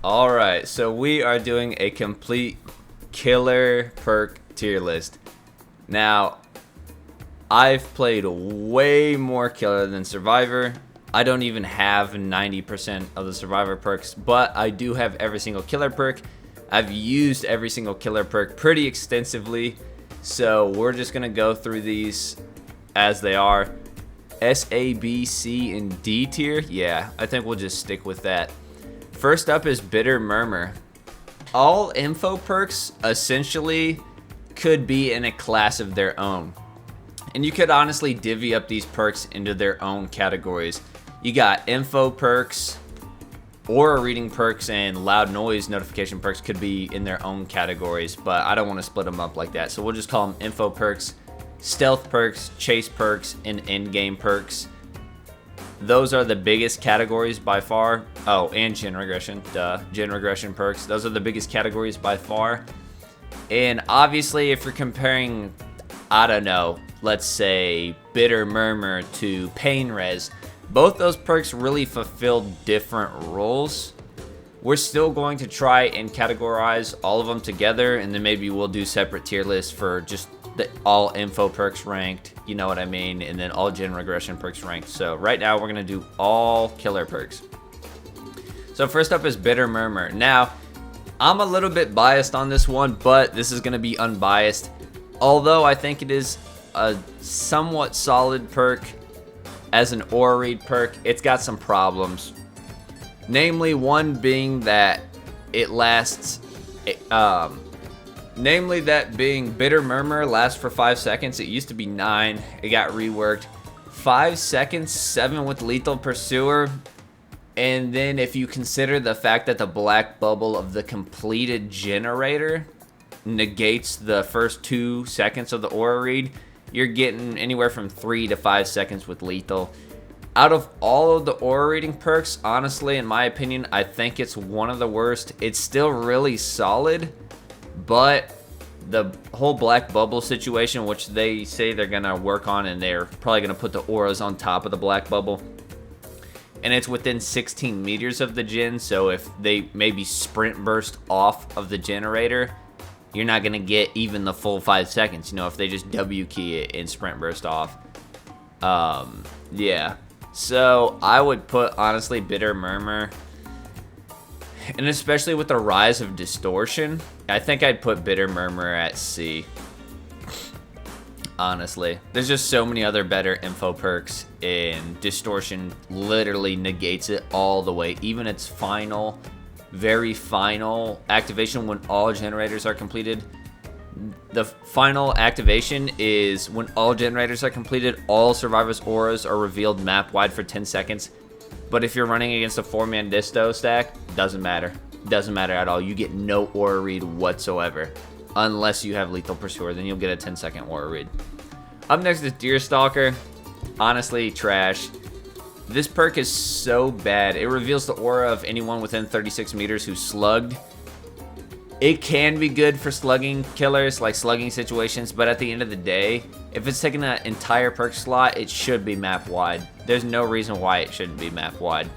Alright, so we are doing a complete killer perk tier list. Now, I've played way more killer than survivor. I don't even have 90% of the survivor perks, but I do have every single killer perk. I've used every single killer perk pretty extensively, so we're just going to go through these as they are. S, A, B, C, and D tier? Yeah, I think we'll just stick with that. First up is Bitter Murmur. All info perks essentially could be in a class of their own. And you could honestly divvy up these perks into their own categories. You got info perks, aura reading perks, and loud noise notification perks could be in their own categories, but I don't want to split them up like that. So we'll just call them info perks, stealth perks, chase perks, and end game perks. Those are the biggest categories by far. Oh, and gen regression, gen regression perks. Those are the biggest categories by far. And obviously, if you're comparing, I don't know, let's say Bitter Murmur to Pain Res, both those perks really fulfill different roles. We're still going to try and categorize all of them together, and then maybe we'll do separate tier lists for just all info perks ranked, you know what I mean, and then all gen regression perks ranked. So right now we're gonna do all killer perks. So first up is Bitter Murmur. Now, I'm a little bit biased on this one, but this is gonna be unbiased. Although I think it is a somewhat solid perk as an aura read perk, it's got some problems. Namely, one being that it lasts, namely that being Bitter Murmur lasts for 5 seconds. It used to be 9. It got reworked. 5 seconds, 7 with Lethal Pursuer. And then if you consider the fact that the black bubble of the completed generator negates the first 2 seconds of the aura read, you're getting anywhere from 3 to 5 seconds with lethal. Out of all of the aura reading perks, honestly, in my opinion, I think it's one of the worst. It's still really solid, but the whole black bubble situation, which they say they're gonna work on, and they're probably gonna put the auras on top of the black bubble, and it's within 16 meters of the gen, so if they maybe sprint burst off of the generator, you're not gonna get even the full 5 seconds, you know, if they just W key it and sprint burst off. Yeah, so I would put, honestly, Bitter Murmur, and especially with the rise of distortion, I think I'd put Bitter Murmur at C. Honestly, there's just so many other better info perks, and distortion literally negates it all the way. Even its final, very final activation when all generators are completed. The final activation is when all generators are completed, all survivors' auras are revealed map wide for 10 seconds. But if you're running against a 4-man disto stack, doesn't matter. Doesn't matter at all. You get no aura read whatsoever. Unless you have Lethal Pursuer, then you'll get a 10-second aura read. Up next is Deerstalker. Honestly, trash. This perk is so bad. It reveals the aura of anyone within 36 meters who's slugged. It can be good for slugging killers, like slugging situations, but at the end of the day, if it's taking an entire perk slot, it should be map wide. There's no reason why it shouldn't be map wide.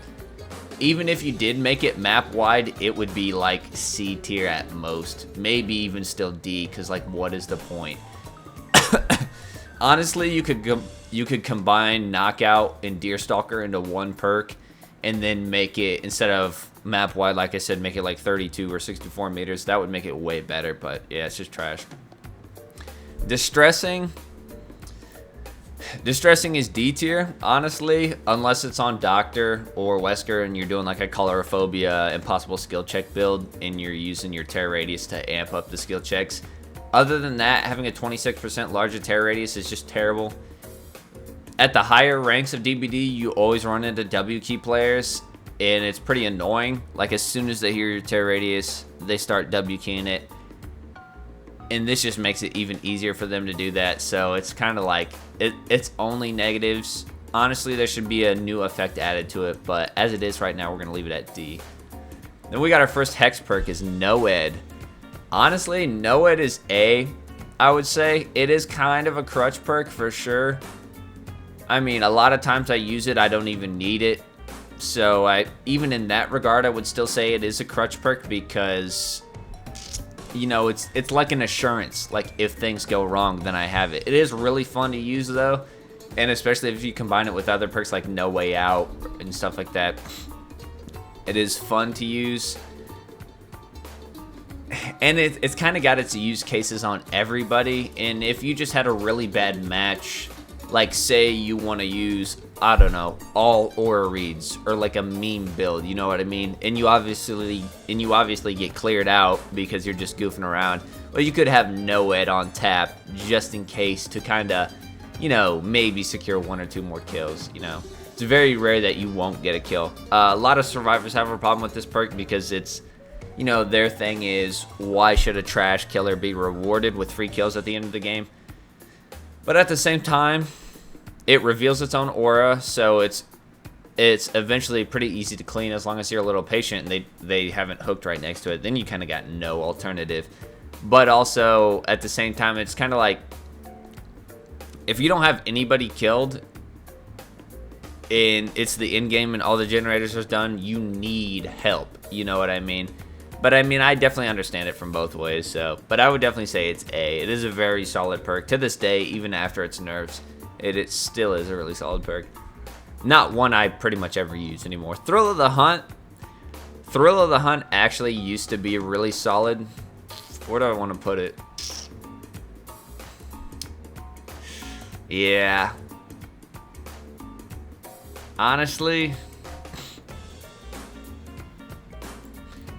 Even if you did make it map wide, it would be like C tier at most. Maybe even still D, because like, what is the point? Honestly, you could combine Knockout and Deerstalker into one perk, and then make it, instead of map wide, like I said, make it like 32 or 64 meters. That would make it way better, but yeah, it's just trash. Distressing is D tier, honestly, unless it's on Doctor or Wesker and you're doing like a Colorophobia impossible skill check build and you're using your terror radius to amp up the skill checks. Other than that, having a 26% larger terror radius is just terrible. At the higher ranks of DBD, you always run into W key players, and it's pretty annoying. Like, as soon as they hear your terror radius, they start W keying it. And this just makes it even easier for them to do that. So it's kind of like, it's only negatives. Honestly, there should be a new effect added to it, but as it is right now, we're going to leave it at D. Then we got our first Hex perk is Noed. Honestly, Noed is A, I would say. It is kind of a crutch perk for sure. I mean, a lot of times I use it, I don't even need it. So even in that regard, I would still say it is a crutch perk because, you know, it's like an assurance. Like, if things go wrong, then I have it. It is really fun to use, though, and especially if you combine it with other perks like No Way Out and stuff like that. It is fun to use, and it's kind of got its use cases on everybody. And if you just had a really bad match, like say you want to use, I don't know, all aura reads or like a meme build, you know what I mean? And you obviously get cleared out because you're just goofing around. Well, you could have Noed on tap just in case to kind of, you know, maybe secure 1 or 2 more kills, you know. It's very rare that you won't get a kill. A lot of survivors have a problem with this perk because it's, you know, their thing is, why should a trash killer be rewarded with free kills at the end of the game? But at the same time, it reveals its own aura, so it's eventually pretty easy to clean as long as you're a little patient and they haven't hooked right next to it. Then you kind of got no alternative. But also, at the same time, it's kind of like, if you don't have anybody killed, and it's the end game and all the generators are done, you need help, you know what I mean? But I mean, I definitely understand it from both ways, so, but I would definitely say it's A. It is a very solid perk to this day. Even after its nerfs, it still is a really solid perk. Not one I pretty much ever use anymore. Thrill of the Hunt actually used to be really solid. Where do I want to put it? Yeah, honestly,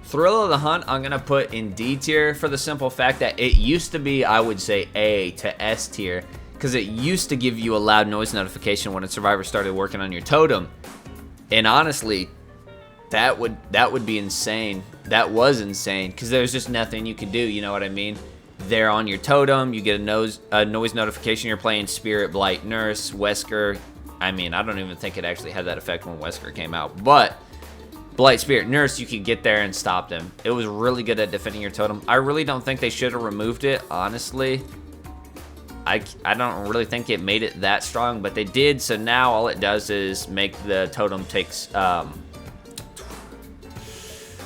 Thrill of the Hunt I'm gonna put in D tier for the simple fact that it used to be, I would say, A to S tier, because it used to give you a loud noise notification when a survivor started working on your totem. And honestly, that would be insane. That was insane, because there's just nothing you can do, you know what I mean? They're on your totem, you get a noise notification, you're playing Spirit, Blight, Nurse, Wesker. I mean, I don't even think it actually had that effect when Wesker came out, but Blight, Spirit, Nurse, you could get there and stop them. It was really good at defending your totem. I really don't think they should have removed it, honestly. I don't really think it made it that strong, but they did, so now all it does is make the totem takes,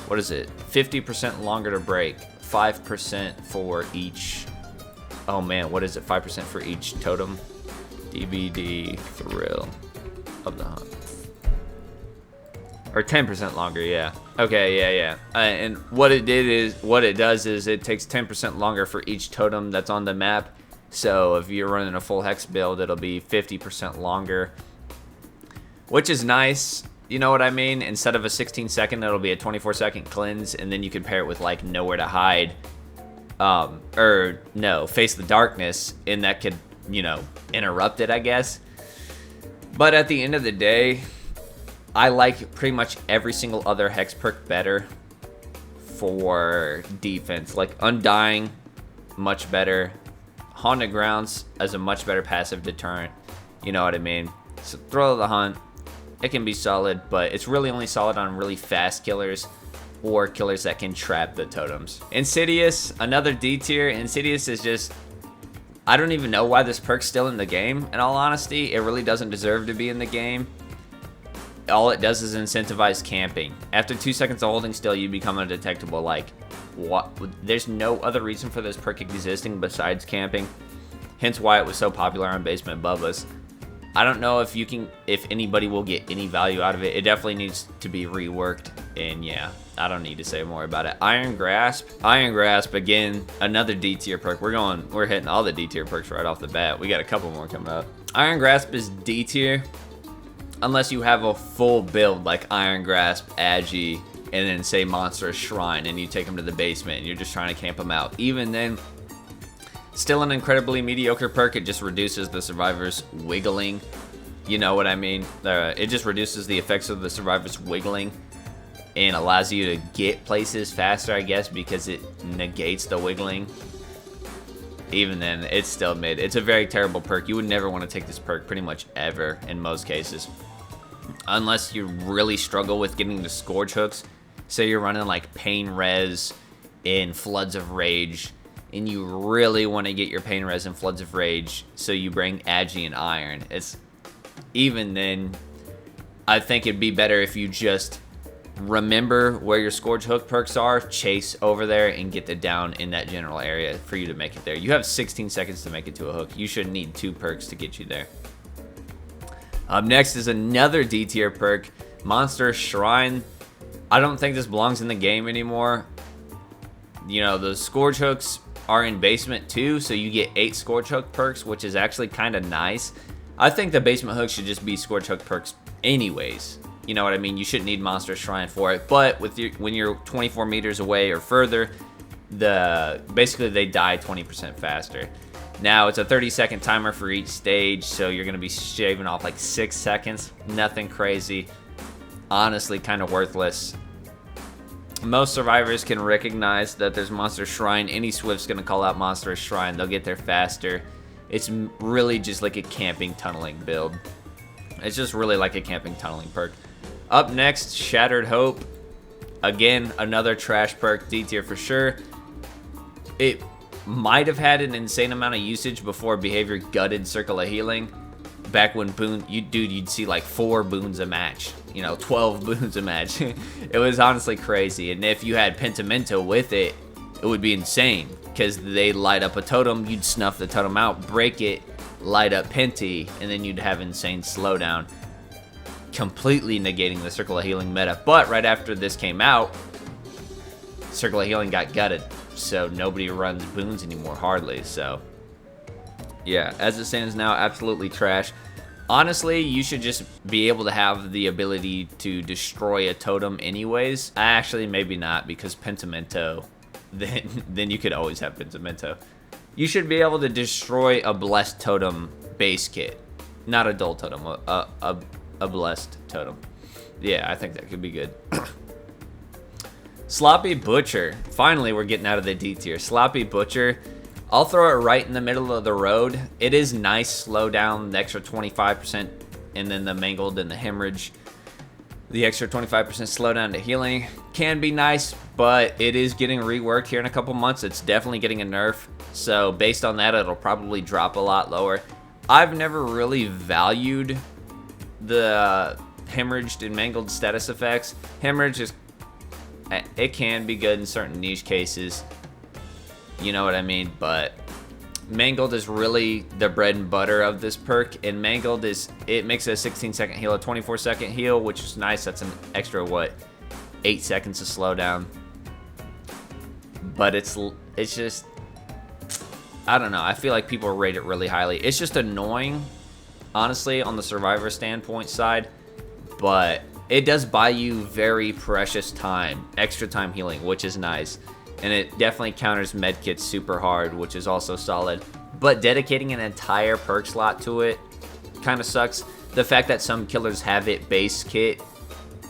what is it, 50% longer to break, 5% for each, oh man, what is it, 5% for each totem? DBD Thrill of the Hunt. Or 10% longer, yeah. Okay, yeah. And what it does is it takes 10% longer for each totem that's on the map. So if you're running a full hex build, it'll be 50% longer, which is nice. You know what I mean? Instead of a 16-second, it'll be a 24-second cleanse, and then you can pair it with like Nowhere to Hide, or no, Face the Darkness, and that could, you know, interrupt it, I guess. But at the end of the day, I like pretty much every single other hex perk better for defense. Like Undying, much better. Haunted Grounds as a much better passive deterrent. You know what I mean? So Thrill of the Hunt, it can be solid, but it's really only solid on really fast killers or killers that can trap the totems. Insidious, another D tier. Insidious is just, I don't even know why this perk's still in the game. In all honesty, it really doesn't deserve to be in the game. All it does is incentivize camping. After 2 seconds of holding still, you become undetectable. Like, what? There's no other reason for this perk existing besides camping. Hence why it was so popular on Basement Bubbas. I don't know if anybody will get any value out of it. It definitely needs to be reworked. And yeah, I don't need to say more about it. Iron Grasp, again, another D tier perk. We're hitting all the D tier perks right off the bat. We got a couple more coming up. Iron Grasp is D tier unless you have a full build like Iron Grasp, Agi, and then say Monstrous Shrine, and you take them to the basement and you're just trying to camp them out. Even then, still an incredibly mediocre perk. It just reduces the survivors wiggling. You know what I mean? It just reduces the effects of the survivors wiggling and allows you to get places faster, I guess, because it negates the wiggling. Even then, it's still mid. It's a very terrible perk. You would never want to take this perk pretty much ever in most cases. Unless you really struggle with getting the Scourge hooks. Say you're running like Pain Res in Floods of Rage, and you really want to get your Pain Res in Floods of Rage, so you bring Agi and Iron. Even then, I think it'd be better if you just remember where your Scourge Hook perks are, chase over there, and get it down in that general area for you to make it there. You have 16 seconds to make it to a hook. You should need 2 perks to get you there. Up next is another D tier perk, Monster Shrine. I don't think this belongs in the game anymore. You know, the Scourge Hooks are in Basement too, so you get 8 Scourge Hook perks, which is actually kind of nice. I think the Basement Hook should just be Scourge Hook perks anyways. You know what I mean? You shouldn't need Monster Shrine for it. But with when you're 24 meters away or further, basically they die 20% faster. Now, it's a 30-second timer for each stage, so you're going to be shaving off like 6 seconds. Nothing crazy. Honestly, kind of worthless. Most survivors can recognize that there's Monster Shrine. Any Swift's going to call out Monster Shrine. They'll get there faster. It's really just like a camping tunneling build. It's just really like a camping tunneling perk. Up next, Shattered Hope. Again, another trash perk, D tier for sure. It might have had an insane amount of usage before Behavior gutted Circle of Healing. Back when you'd see like 4 boons a match. You know, 12 boons a match. It was honestly crazy. And if you had Pentimento with it, it would be insane. Because they light up a totem, you'd snuff the totem out, break it, light up Penti, and then you'd have insane slowdown. Completely negating the Circle of Healing meta. But right after this came out, Circle of Healing got gutted. So nobody runs boons anymore, hardly. So yeah, as it stands now, absolutely trash. Honestly, you should just be able to have the ability to destroy a totem anyways. Actually, maybe not, because Pentimento, then you could always have Pentimento. You should be able to destroy a Blessed Totem base kit. Not a Dull Totem, a Blessed Totem. Yeah, I think that could be good. Sloppy Butcher. Finally, we're getting out of the D tier. Sloppy Butcher. I'll throw it right in the middle of the road. It is nice, slow down, the extra 25%, and then the Mangled and the Hemorrhage. The extra 25% slowdown to healing can be nice, but it is getting reworked here in a couple months. It's definitely getting a nerf, so based on that, it'll probably drop a lot lower. I've never really valued the Hemorrhaged and Mangled status effects. Hemorrhage is, it can be good in certain niche cases. You know what I mean? But Mangled is really the bread and butter of this perk. And Mangled it makes a 16-second heal, a 24-second heal, which is nice. That's an extra, 8 seconds of slowdown. But it's just, I don't know. I feel like people rate it really highly. It's just annoying, honestly, on the survivor standpoint side. But it does buy you very precious time, extra time healing, which is nice. And it definitely counters medkits super hard, which is also solid. But dedicating an entire perk slot to it kind of sucks. The fact that some killers have it base kit,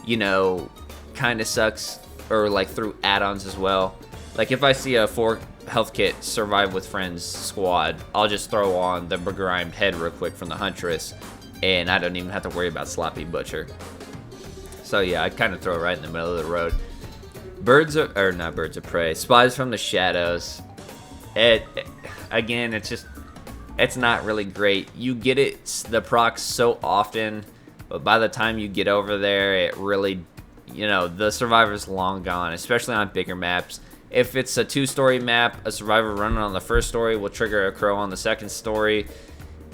you know, kind of sucks. Or like through add-ons as well. Like if I see a 4 health kit Survive with Friends squad, I'll just throw on the begrimed head real quick from the Huntress. And I don't even have to worry about Sloppy Butcher. So yeah, I kind of throw it right in the middle of the road. Not Birds of Prey. Spies from the Shadows. Again, it's not really great. You get the procs so often, but by the time you get over there, it really, you know, the survivor's long gone, especially on bigger maps. If it's a 2-story map, a survivor running on the first story will trigger a crow on the second story,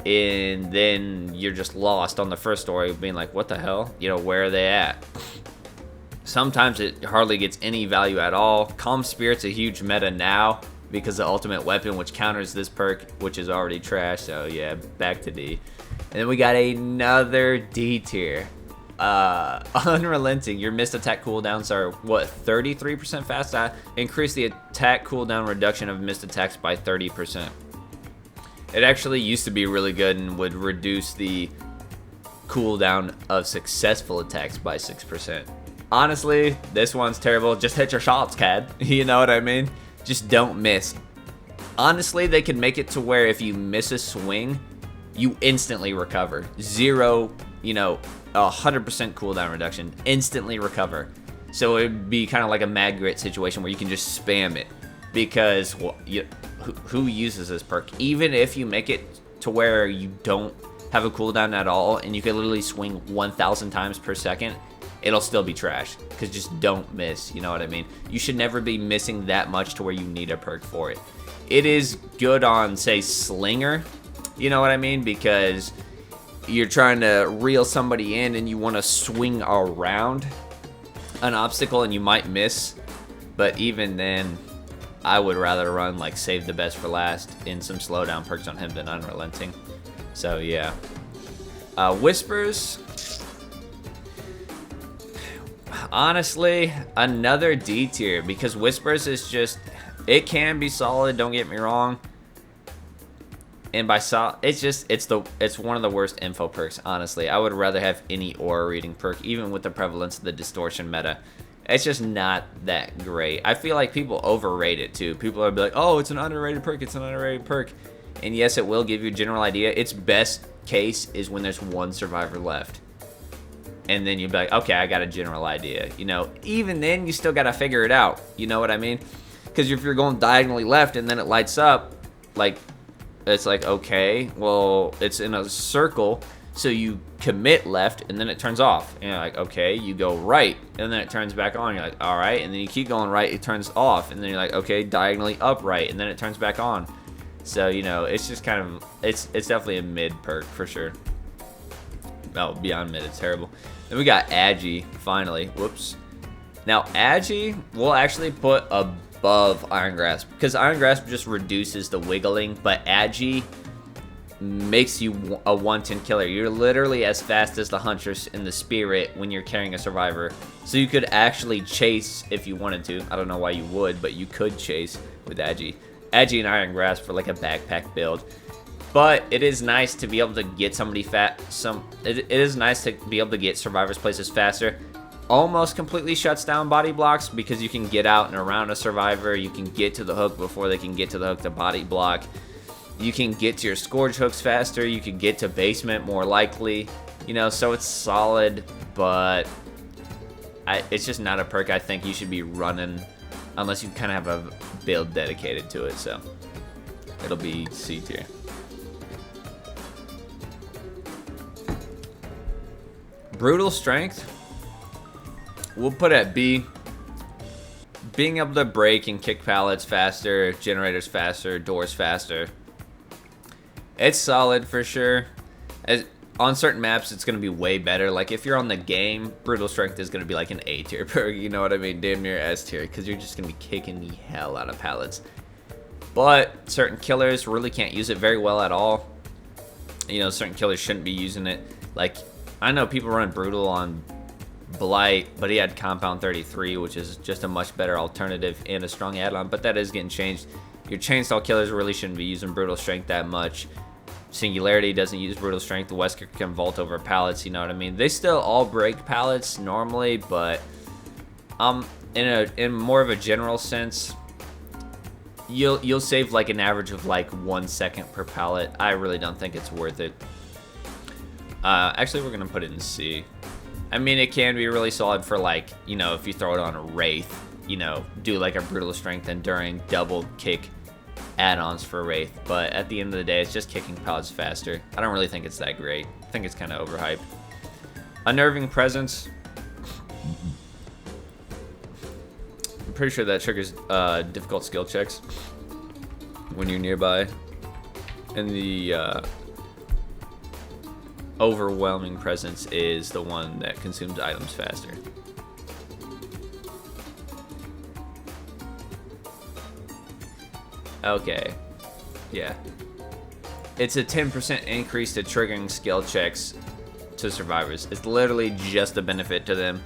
and then you're just lost on the first story, being like, what the hell? You know, where are they at? Sometimes it hardly gets any value at all. Calm Spirit's a huge meta now because the ultimate weapon, which counters this perk, which is already trash. So yeah, back to D. And then we got another D tier. Unrelenting. Your missed attack cooldowns are, 33% fast? Increase the attack cooldown reduction of missed attacks by 30%. It actually used to be really good and would reduce the cooldown of successful attacks by 6%. Honestly, this one's terrible. Just hit your shots, Cad. You know what I mean? Just don't miss. Honestly, they can make it to where if you miss a swing, you instantly recover. 100% cooldown reduction. Instantly recover. So it would be kind of like a Mad Grit situation where you can just spam it. Because who uses this perk? Even if you make it to where you don't have a cooldown at all, and you can literally swing 1,000 times per second, it'll still be trash, because just don't miss, you know what I mean? You should never be missing that much to where you need a perk for it. It is good on, say, Slinger, you know what I mean? Because you're trying to reel somebody in and you want to swing around an obstacle and you might miss. But even then, I would rather run like Save the Best for Last in some slowdown perks on him than Unrelenting. So yeah. Whispers. Honestly, another D tier, because Whispers is just, it can be solid, don't get me wrong. And by solid, it's one of the worst info perks, honestly. I would rather have any aura reading perk, even with the prevalence of the distortion meta. It's just not that great. I feel like people overrate it too. People are like, oh, it's an underrated perk, it's an underrated perk. And yes, it will give you a general idea. Its best case is when there's one survivor left. And then you'll be like, okay, I got a general idea. You know, even then, you still got to figure it out. You know what I mean? Because if you're going diagonally left and then it lights up, like, it's like, okay, well, it's in a circle, so you commit left and then it turns off. And you're like, okay, you go right and then it turns back on. You're like, all right, and then you keep going right, it turns off. And then you're like, okay, diagonally upright, and then it turns back on. So, you know, it's just kind of, it's definitely a mid perk for sure. Oh, beyond mid, it's terrible. Then we got Agi, finally. Whoops. Now, Agi will actually put above Iron Grasp, because Iron Grasp just reduces the wiggling, but Agi makes you a 110 killer. You're literally as fast as the Huntress in the Spirit when you're carrying a survivor. So you could actually chase if you wanted to. I don't know why you would, but you could chase with Agi. Agi and Iron Grasp for like a backpack build. But it is nice to be able to get somebody it is nice to be able to get survivors places faster. Almost completely shuts down body blocks, because you can get out and around a survivor. You can get to the hook before they can get to the hook to body block. You can get to your Scourge hooks faster. You can get to basement more likely. You know, so it's solid, but it's just not a perk I think you should be running unless you kind of have a build dedicated to it. So it'll be C tier. Brutal Strength, we'll put at B. Being able to break and kick pallets faster, generators faster, doors faster. It's solid for sure. On certain maps, it's going to be way better. Like if you're on the game, Brutal Strength is going to be like an A tier perk, you know what I mean? Damn near S tier, because you're just going to be kicking the hell out of pallets. But certain killers really can't use it very well at all. You know, certain killers shouldn't be using it. Like, I know people run Brutal on Blight, but he had Compound 33, which is just a much better alternative and a strong add-on, but that is getting changed. Your Chainsaw killers really shouldn't be using Brutal Strength that much. Singularity doesn't use Brutal Strength. The Wesker can vault over pallets, you know what I mean? They still all break pallets normally, but in more of a general sense, you'll save like an average of like 1 second per pallet. I really don't think it's worth it. Actually, we're gonna put it in C. I mean, it can be really solid for like, you know, if you throw it on a Wraith, you know, do like a Brutal Strength Enduring double kick add-ons for Wraith. But at the end of the day, it's just kicking pallets faster. I don't really think it's that great. I think it's kind of overhyped. Unnerving Presence. I'm pretty sure that triggers difficult skill checks when you're nearby. And the Overwhelming Presence is the one that consumes items faster. Okay, yeah. It's a 10% increase to triggering skill checks to survivors. It's literally just a benefit to them.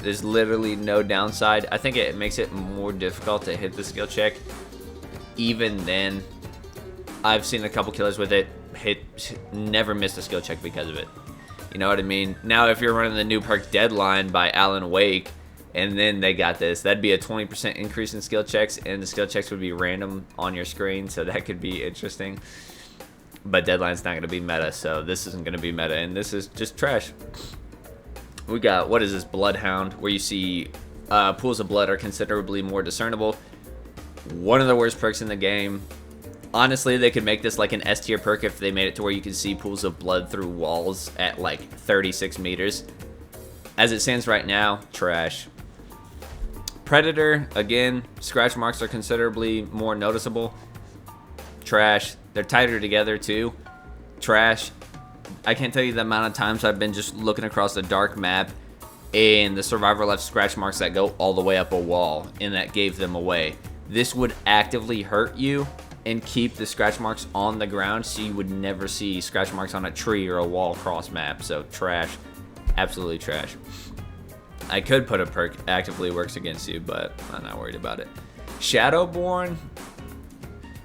There's literally no downside. I think it makes it more difficult to hit the skill check. Even then, I've seen a couple killers with it never missed a skill check because of it. You know what I mean? Now, if you're running the new perk Deadline by Alan Wake, and then they got this, that'd be a 20% increase in skill checks, and the skill checks would be random on your screen, so that could be interesting. But Deadline's not going to be meta, so this isn't going to be meta, and this is just trash. We got, what is this, Bloodhound, where you see pools of blood are considerably more discernible. One of the worst perks in the game. Honestly, they could make this like an S tier perk if they made it to where you can see pools of blood through walls at like 36 meters. As it stands right now, trash. Predator, again, scratch marks are considerably more noticeable. Trash. They're tighter together too. Trash. I can't tell you the amount of times I've been just looking across a dark map and the survivor left scratch marks that go all the way up a wall, and that gave them away. This would actively hurt you and keep the scratch marks on the ground, so you would never see scratch marks on a tree or a wall cross map. So trash. Absolutely trash. I could put a perk actively works against you, but I'm not worried about it. Shadowborn.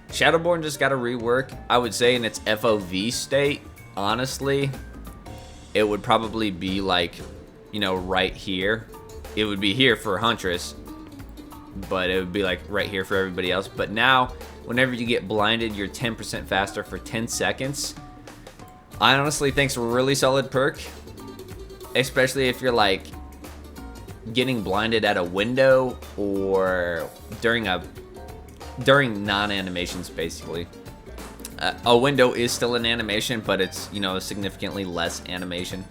Shadowborn just got a rework. I would say in its FOV state, honestly, it would probably be like, you know, right here. It would be here for Huntress, but it would be like right here for everybody else. But now, whenever you get blinded, you're 10% faster for 10 seconds. I honestly think it's a really solid perk, especially if you're like getting blinded at a window or during non-animations, basically. A window is still an animation, but it's, you know, significantly less animation.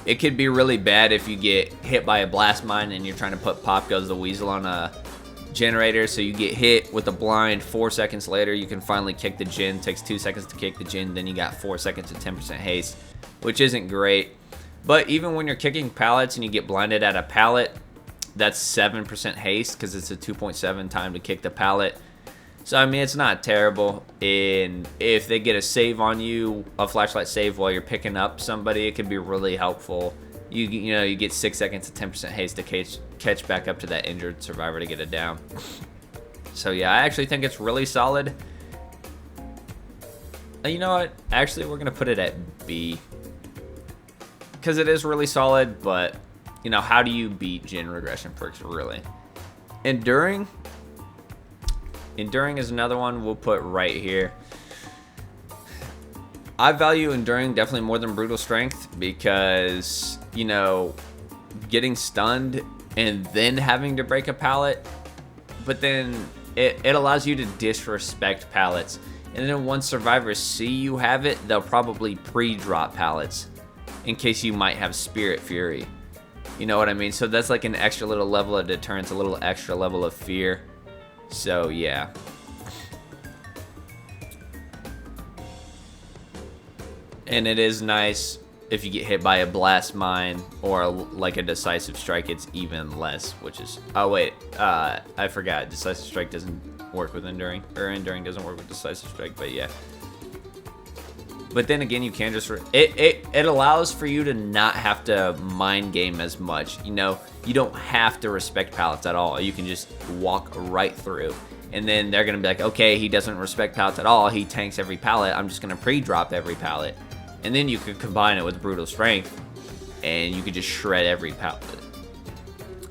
It could be really bad if you get hit by a blast mine and you're trying to put Pop Goes the Weasel on a generator, so you get hit with a blind. 4 seconds later, you can finally kick the gen. Takes 2 seconds to kick the gen, then you got 4 seconds of 10% haste, which isn't great. But even when you're kicking pallets and you get blinded at a pallet, that's 7% haste because it's a 2.7 time to kick the pallet. So, I mean, it's not terrible. And if they get a save on you, a flashlight save while you're picking up somebody, it could be really helpful. You know, you get 6 seconds of 10% haste to catch back up to that injured survivor to get it down. So, yeah, I actually think it's really solid. You know what? Actually, we're going to put it at B. Because it is really solid, but, you know, how do you beat gen regression perks, really? Enduring is another one we'll put right here. I value Enduring definitely more than Brutal Strength because, you know, getting stunned and then having to break a pallet, but then it allows you to disrespect pallets. And then once survivors see you have it, they'll probably pre-drop pallets in case you might have Spirit Fury. You know what I mean? So that's like an extra little level of deterrence, a little extra level of fear. So, yeah. And it is nice if you get hit by a blast mine or like a decisive strike, it's even less, which is... Oh, wait. I forgot. Decisive strike doesn't work with Enduring. Or Enduring doesn't work with decisive strike, but yeah. But then again, you can just... It allows for you to not have to mind game as much. You know, you don't have to respect pallets at all. You can just walk right through. And then they're going to be like, okay, he doesn't respect pallets at all. He tanks every pallet. I'm just going to pre-drop every pallet. And then you could combine it with Brutal Strength. And you could just shred every pallet.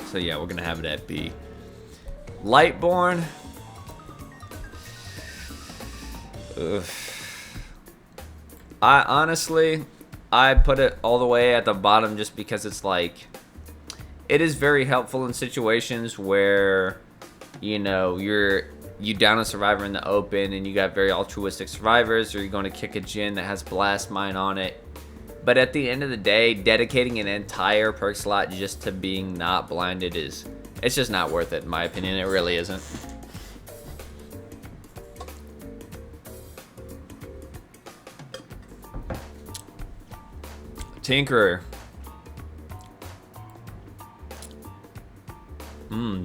So yeah, we're going to have it at B. Lightborn. Ugh. I put it all the way at the bottom just because it's like, it is very helpful in situations where, you know, you down a survivor in the open and you got very altruistic survivors, or you're going to kick a gen that has blast mine on it. But at the end of the day, dedicating an entire perk slot just to being not blinded it's just not worth it, in my opinion. It really isn't. Tinkerer.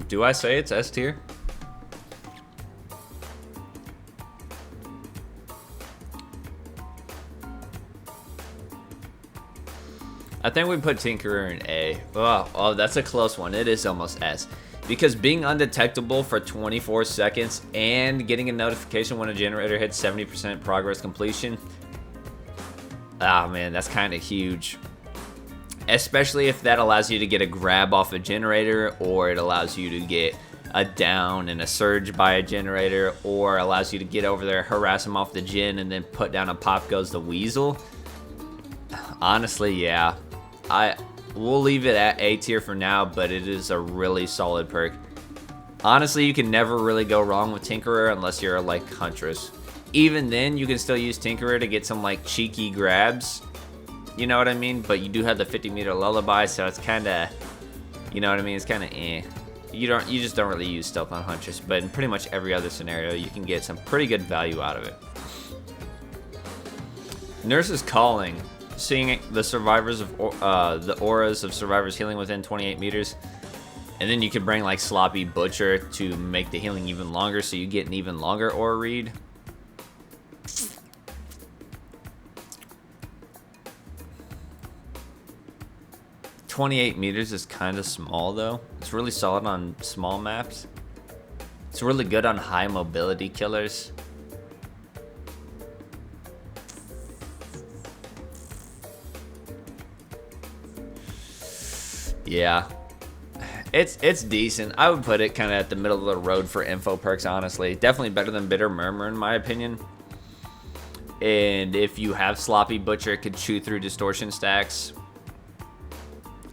Do I say it's S tier? I think we put Tinkerer in A. Oh, that's a close one. It is almost S. Because being undetectable for 24 seconds and getting a notification when a generator hits 70% progress completion. Ah, man, that's kind of huge. Especially if that allows you to get a grab off a generator, or it allows you to get a down and a surge by a generator, or allows you to get over there, harass him off the gen, and then put down a Pop Goes the Weasel. Honestly, yeah. We'll leave it at A tier for now, but it is a really solid perk. Honestly, you can never really go wrong with Tinkerer unless you're like Huntress. even then, you can still use Tinkerer to get some like cheeky grabs. You know what I mean? But you do have the 50-meter lullaby, so it's kind of, you know what I mean? It's kind of eh. You just don't really use stealth on Huntress, but in pretty much every other scenario, you can get some pretty good value out of it. Nurse's Calling, seeing the survivors of the auras of survivors healing within 28 meters, and then you can bring like Sloppy Butcher to make the healing even longer, so you get an even longer aura read. .28 meters is kind of small though. It's really solid on small maps. It's really good on high mobility killers. Yeah, it's decent. I would put it kind of at the middle of the road for info perks, honestly. Definitely better than Bitter Murmur in my opinion. And if you have Sloppy Butcher, it could chew through distortion stacks.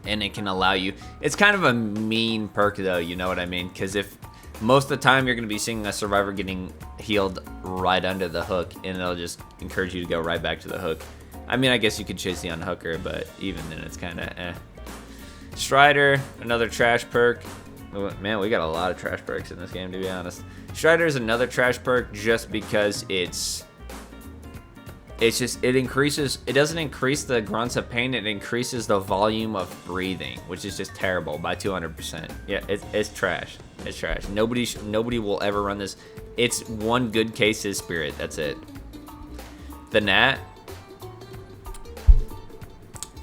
And it can allow you, it's kind of a mean perk though, you know what I mean? Because if most of the time you're going to be seeing a survivor getting healed right under the hook, and it'll just encourage you to go right back to the hook. I mean, I guess you could chase the unhooker, but even then it's kind of eh. Strider, another trash perk. Man, we got a lot of trash perks in this game, to be honest. Strider is another trash perk just because it increases, it doesn't increase the grunts of pain, it increases the volume of breathing, which is just terrible by 200%. Yeah, it's trash. It's trash. Nobody will ever run this. It's one good case is Spirit, that's it. The Gnat.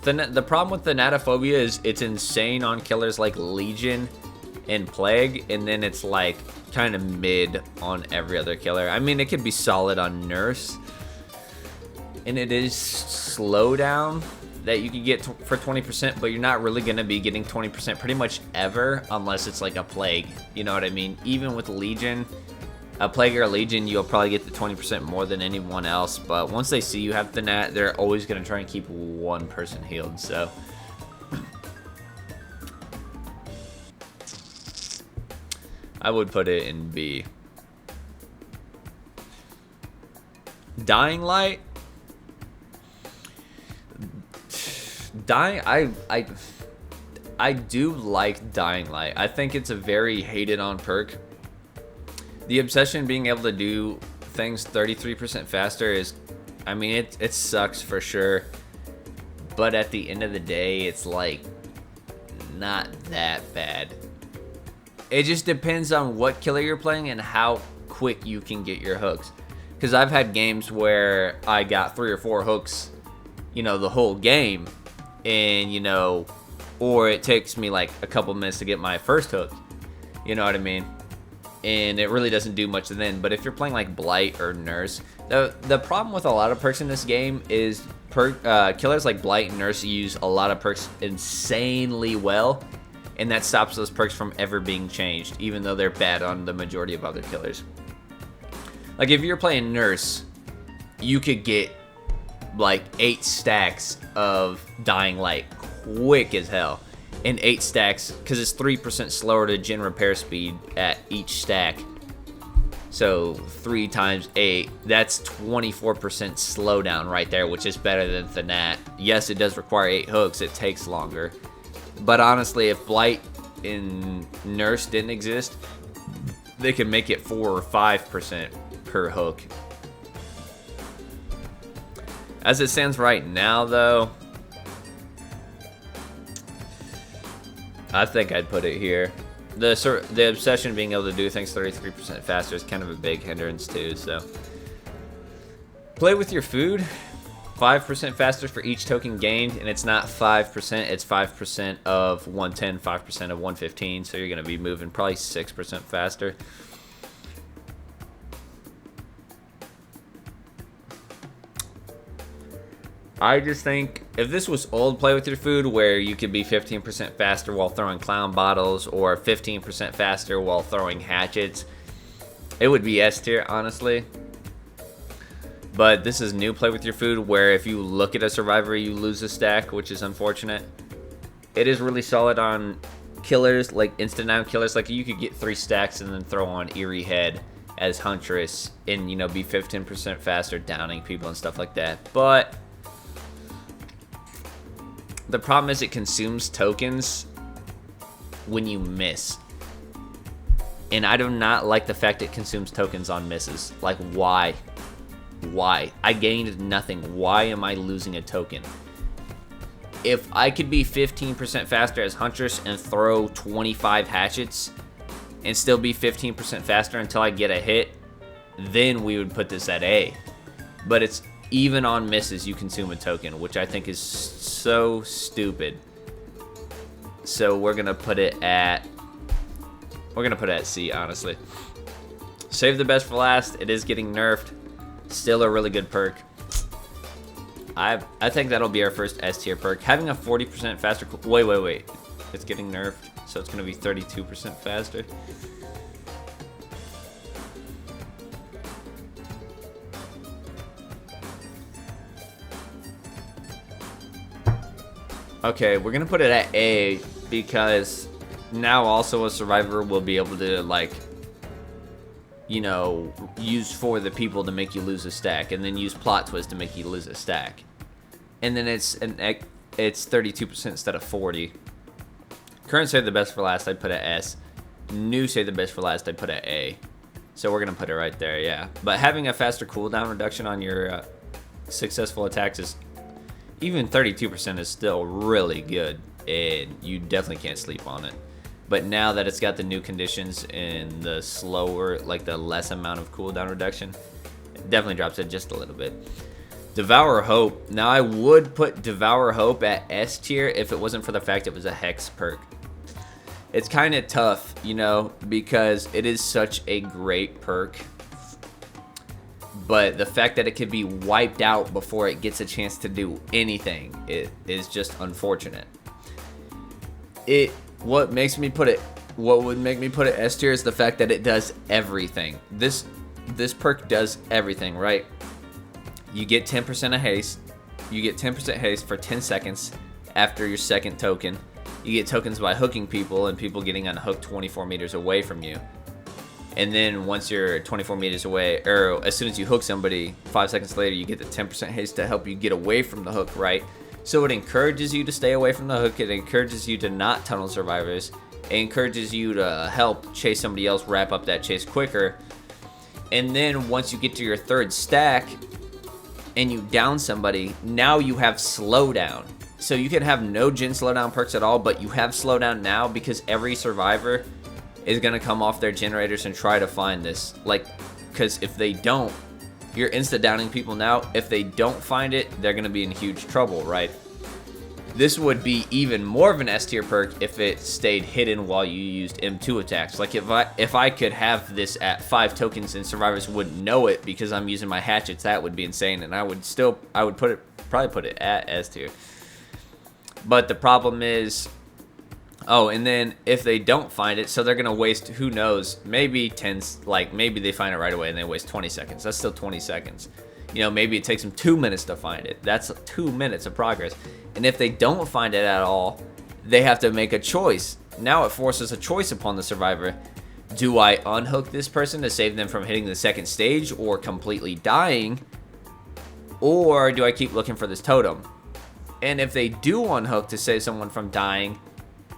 The problem with the Gnatophobia is it's insane on killers like Legion and Plague, and then it's like kind of mid on every other killer. I mean, it could be solid on Nurse. And it is slowdown that you can get for 20%, but you're not really going to be getting 20% pretty much ever unless it's like a Plague. You know what I mean? Even with Legion, a Plague or a Legion, you'll probably get the 20% more than anyone else. But once they see you have the Gnat, they're always going to try and keep one person healed. So I would put it in B. Dying Light. I do like Dying Light. I think it's a very hated on perk. The obsession being able to do things 33% faster is, I mean, it sucks for sure. But at the end of the day, it's like not that bad. It just depends on what killer you're playing and how quick you can get your hooks. Because I've had games where I got 3 or 4 hooks, you know, the whole game. And, you know, or it takes me like a couple minutes to get my first hook. You know what I mean? And it really doesn't do much then. But if you're playing like Blight or Nurse, the problem with a lot of perks in this game is killers like Blight and Nurse use a lot of perks insanely well. And that stops those perks from ever being changed, even though they're bad on the majority of other killers. Like if you're playing Nurse, you could get like 8 stacks of Dying Light quick as hell. And 8 stacks, because it's 3% slower to gen repair speed at each stack. So 3 times 8, that's 24% slowdown right there, which is better than the Gnat. Yes, it does require 8 hooks, it takes longer. But honestly, if Blight and Nurse didn't exist, they could make it 4 or 5% per hook. As it stands right now, though, I think I'd put it here. The obsession being able to do things 33% faster is kind of a big hindrance too. So play with your food. 5% faster for each token gained, and it's not 5%, it's 5% of 110, 5% of 115, so you're going to be moving probably 6% faster. I just think if this was old play with your food where you could be 15% faster while throwing clown bottles or 15% faster while throwing hatchets, it would be S tier, honestly. But this is new play with your food where if you look at a survivor, you lose a stack, which is unfortunate. It is really solid on killers, like instant down killers. Like you could get 3 stacks and then throw on Eerie Head as Huntress and, you know, be 15% faster downing people and stuff like that. But the problem is it consumes tokens when you miss. And I do not like the fact it consumes tokens on misses. Like, why? Why? I gained nothing. Why am I losing a token? If I could be 15% faster as Huntress and throw 25 hatchets and still be 15% faster until I get a hit, then we would put this at A. But it's even on misses you consume a token, which I think is so stupid. So we're gonna put it at C, honestly. Save the best for last. It is getting nerfed. Still a really good perk. I think that'll be our first S tier perk. Having a 40% faster. Wait. It's getting nerfed, so it's gonna be 32% faster. Okay, we're gonna put it at A because now also a survivor will be able to, like, you know, use for the people to make you lose a stack, and then use plot twist to make you lose a stack, and then it's 32% instead of 40. Current save the best for last, I'd put at S. New save the best for last, I'd put at A. So we're gonna put it right there, yeah. But having a faster cooldown reduction on your successful attacks is, even 32% is still really good, and you definitely can't sleep on it. But now that it's got the new conditions and the slower, like the less amount of cooldown reduction, it definitely drops it just a little bit. Devour Hope. Now I would put Devour Hope at S tier if it wasn't for the fact it was a Hex perk. It's kind of tough, you know, because it is such a great perk. But the fact that it could be wiped out before it gets a chance to do anything, it is just unfortunate. What would make me put it S tier is the fact that it does everything. This perk does everything, right? You get 10% of haste. You get 10% haste for 10 seconds after your second token. You get tokens by hooking people and people getting unhooked 24 meters away from you. And then once you're 24 meters away, or as soon as you hook somebody, 5 seconds later, you get the 10% haste to help you get away from the hook, right? So it encourages you to stay away from the hook. It encourages you to not tunnel survivors. It encourages you to help chase somebody else, wrap up that chase quicker. And then once you get to your third stack and you down somebody, now you have slowdown. So you can have no gen slowdown perks at all, but you have slowdown now because every survivor is going to come off their generators and try to find this. Like, because if they don't, you're insta downing people now. If they don't find it, they're going to be in huge trouble, right? This would be even more of an S tier perk if it stayed hidden while you used M2 attacks. Like if I could have this at 5 tokens and survivors wouldn't know it because I'm using my hatchets, that would be insane. And I would probably put it at S tier. But the problem is, and then if they don't find it, so they're gonna waste, who knows, maybe maybe they find it right away and they waste 20 seconds. That's still 20 seconds. You know, maybe it takes them 2 minutes to find it. That's 2 minutes of progress. And if they don't find it at all, they have to make a choice. Now it forces a choice upon the survivor. Do I unhook this person to save them from hitting the second stage or completely dying? Or do I keep looking for this totem? And if they do unhook to save someone from dying,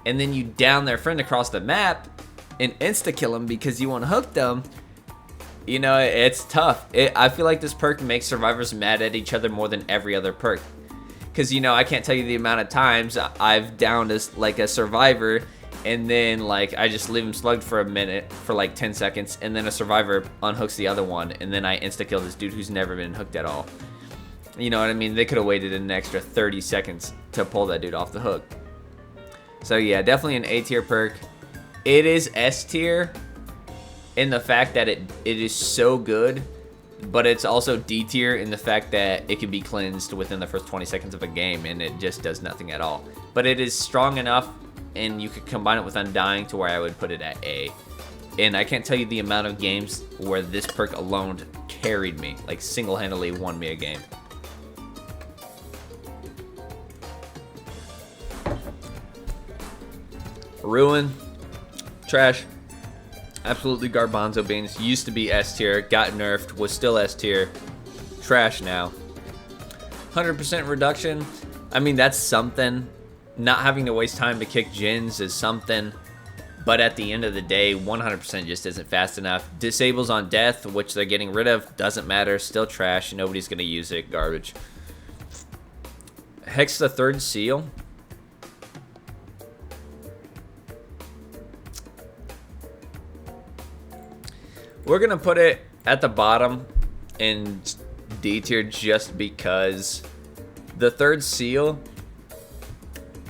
and then you down their friend across the map and insta-kill them because you unhooked them, you know, it's tough. I feel like this perk makes survivors mad at each other more than every other perk. Because, you know, I can't tell you the amount of times I've downed a survivor, and then, like, I just leave him slugged for a minute, for like 10 seconds, and then a survivor unhooks the other one, and then I insta-kill this dude who's never been hooked at all. You know what I mean? They could have waited an extra 30 seconds to pull that dude off the hook. So yeah, definitely an A tier perk. It is S tier in the fact that it is so good, but it's also D tier in the fact that it can be cleansed within the first 20 seconds of a game and it just does nothing at all. But it is strong enough, and you could combine it with Undying to where I would put it at A. And I can't tell you the amount of games where this perk alone carried me, like single-handedly won me a game. Ruin, trash. Absolutely garbanzo beans. Used to be S tier, got nerfed, was still S tier. Trash now. 100% reduction. I mean, that's something. Not having to waste time to kick Jins is something. But at the end of the day, 100% just isn't fast enough. Disables on death, which they're getting rid of, doesn't matter. Still trash. Nobody's going to use it. Garbage. Hex the third seal. We're going to put it at the bottom in D tier just because the third seal,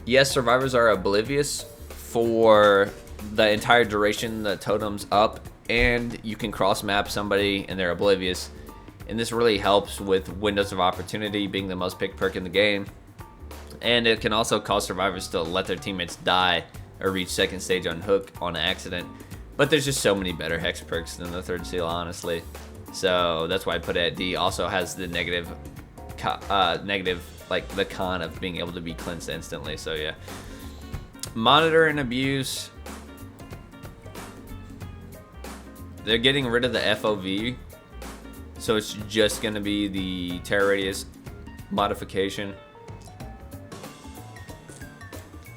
yes, survivors are oblivious for the entire duration the totem's up, and you can cross map somebody and they're oblivious. And this really helps with windows of opportunity being the most picked perk in the game. And it can also cause survivors to let their teammates die or reach second stage on hook on accident. But there's just so many better hex perks than the third seal, honestly. So that's why I put it at D. Also has the negative, like the con of being able to be cleansed instantly. So yeah. Monitor and abuse. They're getting rid of the FOV. So it's just going to be the terror radius modification.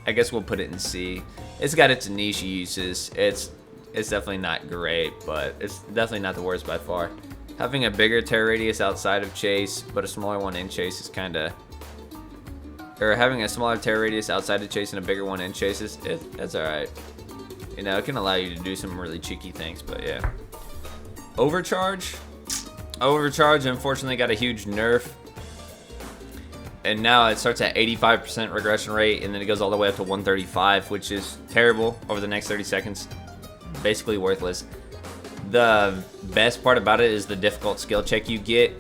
I guess we'll put it in C. It's got its niche uses. It's definitely not great, but it's definitely not the worst by far. Having a bigger terror radius outside of chase, but a smaller one in chase is kind of... Or having a smaller terror radius outside of chase and a bigger one in chase is... That's alright. You know, it can allow you to do some really cheeky things, but yeah. Overcharge. Overcharge, unfortunately, got a huge nerf. And now it starts at 85% regression rate, and then it goes all the way up to 135, which is terrible over the next 30 seconds. Basically worthless. The best part about it is the difficult skill check you get.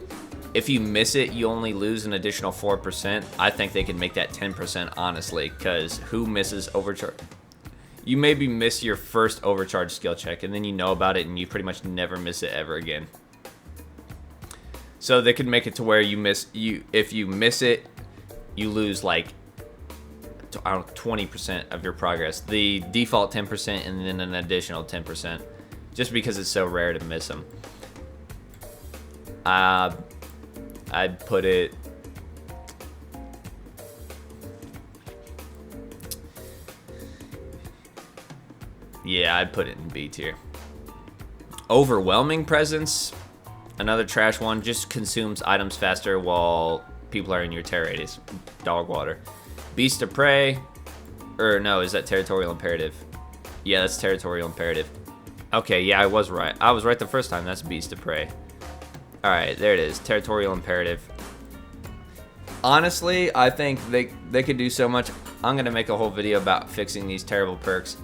If you miss it, you only lose an additional 4%. I think they can make that 10%, honestly, because who misses overcharge? You maybe miss your first overcharge skill check, and then you know about it, and you pretty much never miss it ever again. So they could make it to where if you miss it, you lose like 20% of your progress. The default 10% and then an additional 10%, just because it's so rare to miss them. I'd put it. Yeah, I'd put it in B tier. Overwhelming presence. Another trash one. Just consumes items faster while people are in your terror radius. Dog water. Beast of Prey. Or no, is that territorial imperative? Yeah, that's territorial imperative. Okay, yeah, I was right. I was right the first time. That's Beast of Prey. Alright, there it is. Territorial imperative. Honestly, I think they could do so much. I'm going to make a whole video about fixing these terrible perks.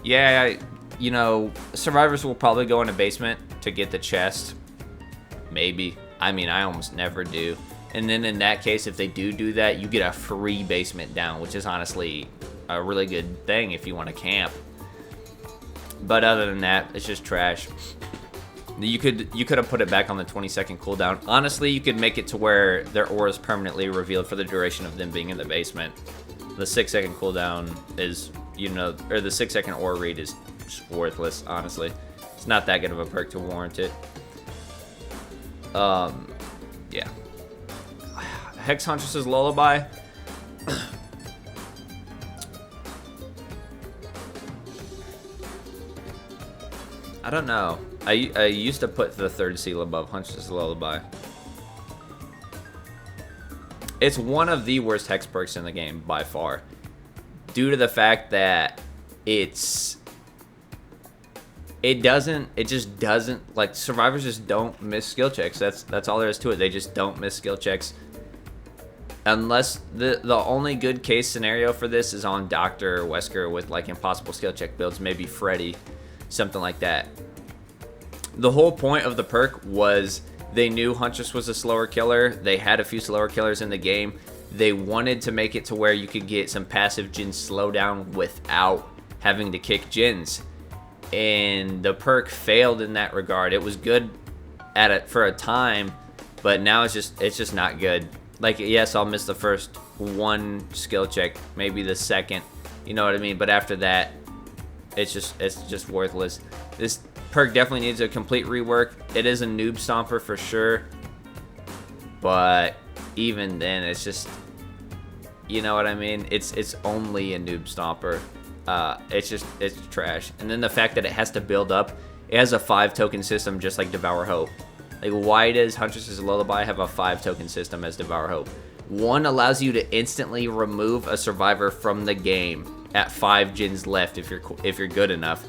Yeah, you know, survivors will probably go in a basement to get the chest. Maybe. I mean, I almost never do. And then in that case, if they do that, you get a free basement down, which is honestly a really good thing if you want to camp. But other than that, it's just trash. You could have put it back on the 20-second cooldown. Honestly, you could make it to where their aura is permanently revealed for the duration of them being in the basement. The 6-second cooldown is, you know, or the 6-second aura read is just worthless, honestly. It's not that good of a perk to warrant it. Yeah. Hex Huntress's Lullaby. I don't know. I used to put the third seal above Huntress's Lullaby. It's one of the worst hex perks in the game by far, due to the fact that it just doesn't, like, survivors just don't miss skill checks. That's all there is to it. They just don't miss skill checks. Unless the only good case scenario for this is on Doctor or Wesker with like impossible skill check builds, maybe Freddy, something like that. The whole point of the perk was they knew Huntress was a slower killer. They had a few slower killers in the game. They wanted to make it to where you could get some passive Jin slowdown without having to kick Jins. And the perk failed in that regard. It was good at it for a time, but now it's just not good. Like, yes, I'll miss the first one skill check, maybe the second, you know what I mean? But after that, it's just worthless. This perk definitely needs a complete rework. It is a noob stomper for sure, but even then, it's just, you know what I mean? It's only a noob stomper. It's trash. And then the fact that it has to build up, it has a 5 token system just like Devour Hope. Like, why does Huntress's Lullaby have a 5 token system as Devour Hope? One allows you to instantly remove a survivor from the game at 5 gens left if you're good enough.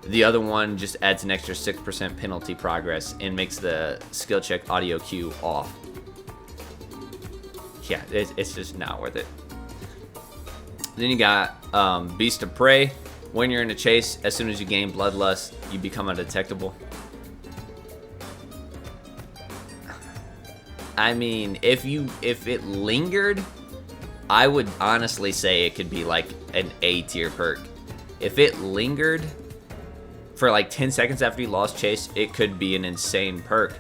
The other one just adds an extra 6% penalty progress and makes the skill check audio cue off. Yeah, it's just not worth it. Then you got Beast of Prey. When you're in a chase, as soon as you gain Bloodlust, you become undetectable. I mean, if it lingered, I would honestly say it could be like an A tier perk. If it lingered for like 10 seconds after you lost chase, it could be an insane perk,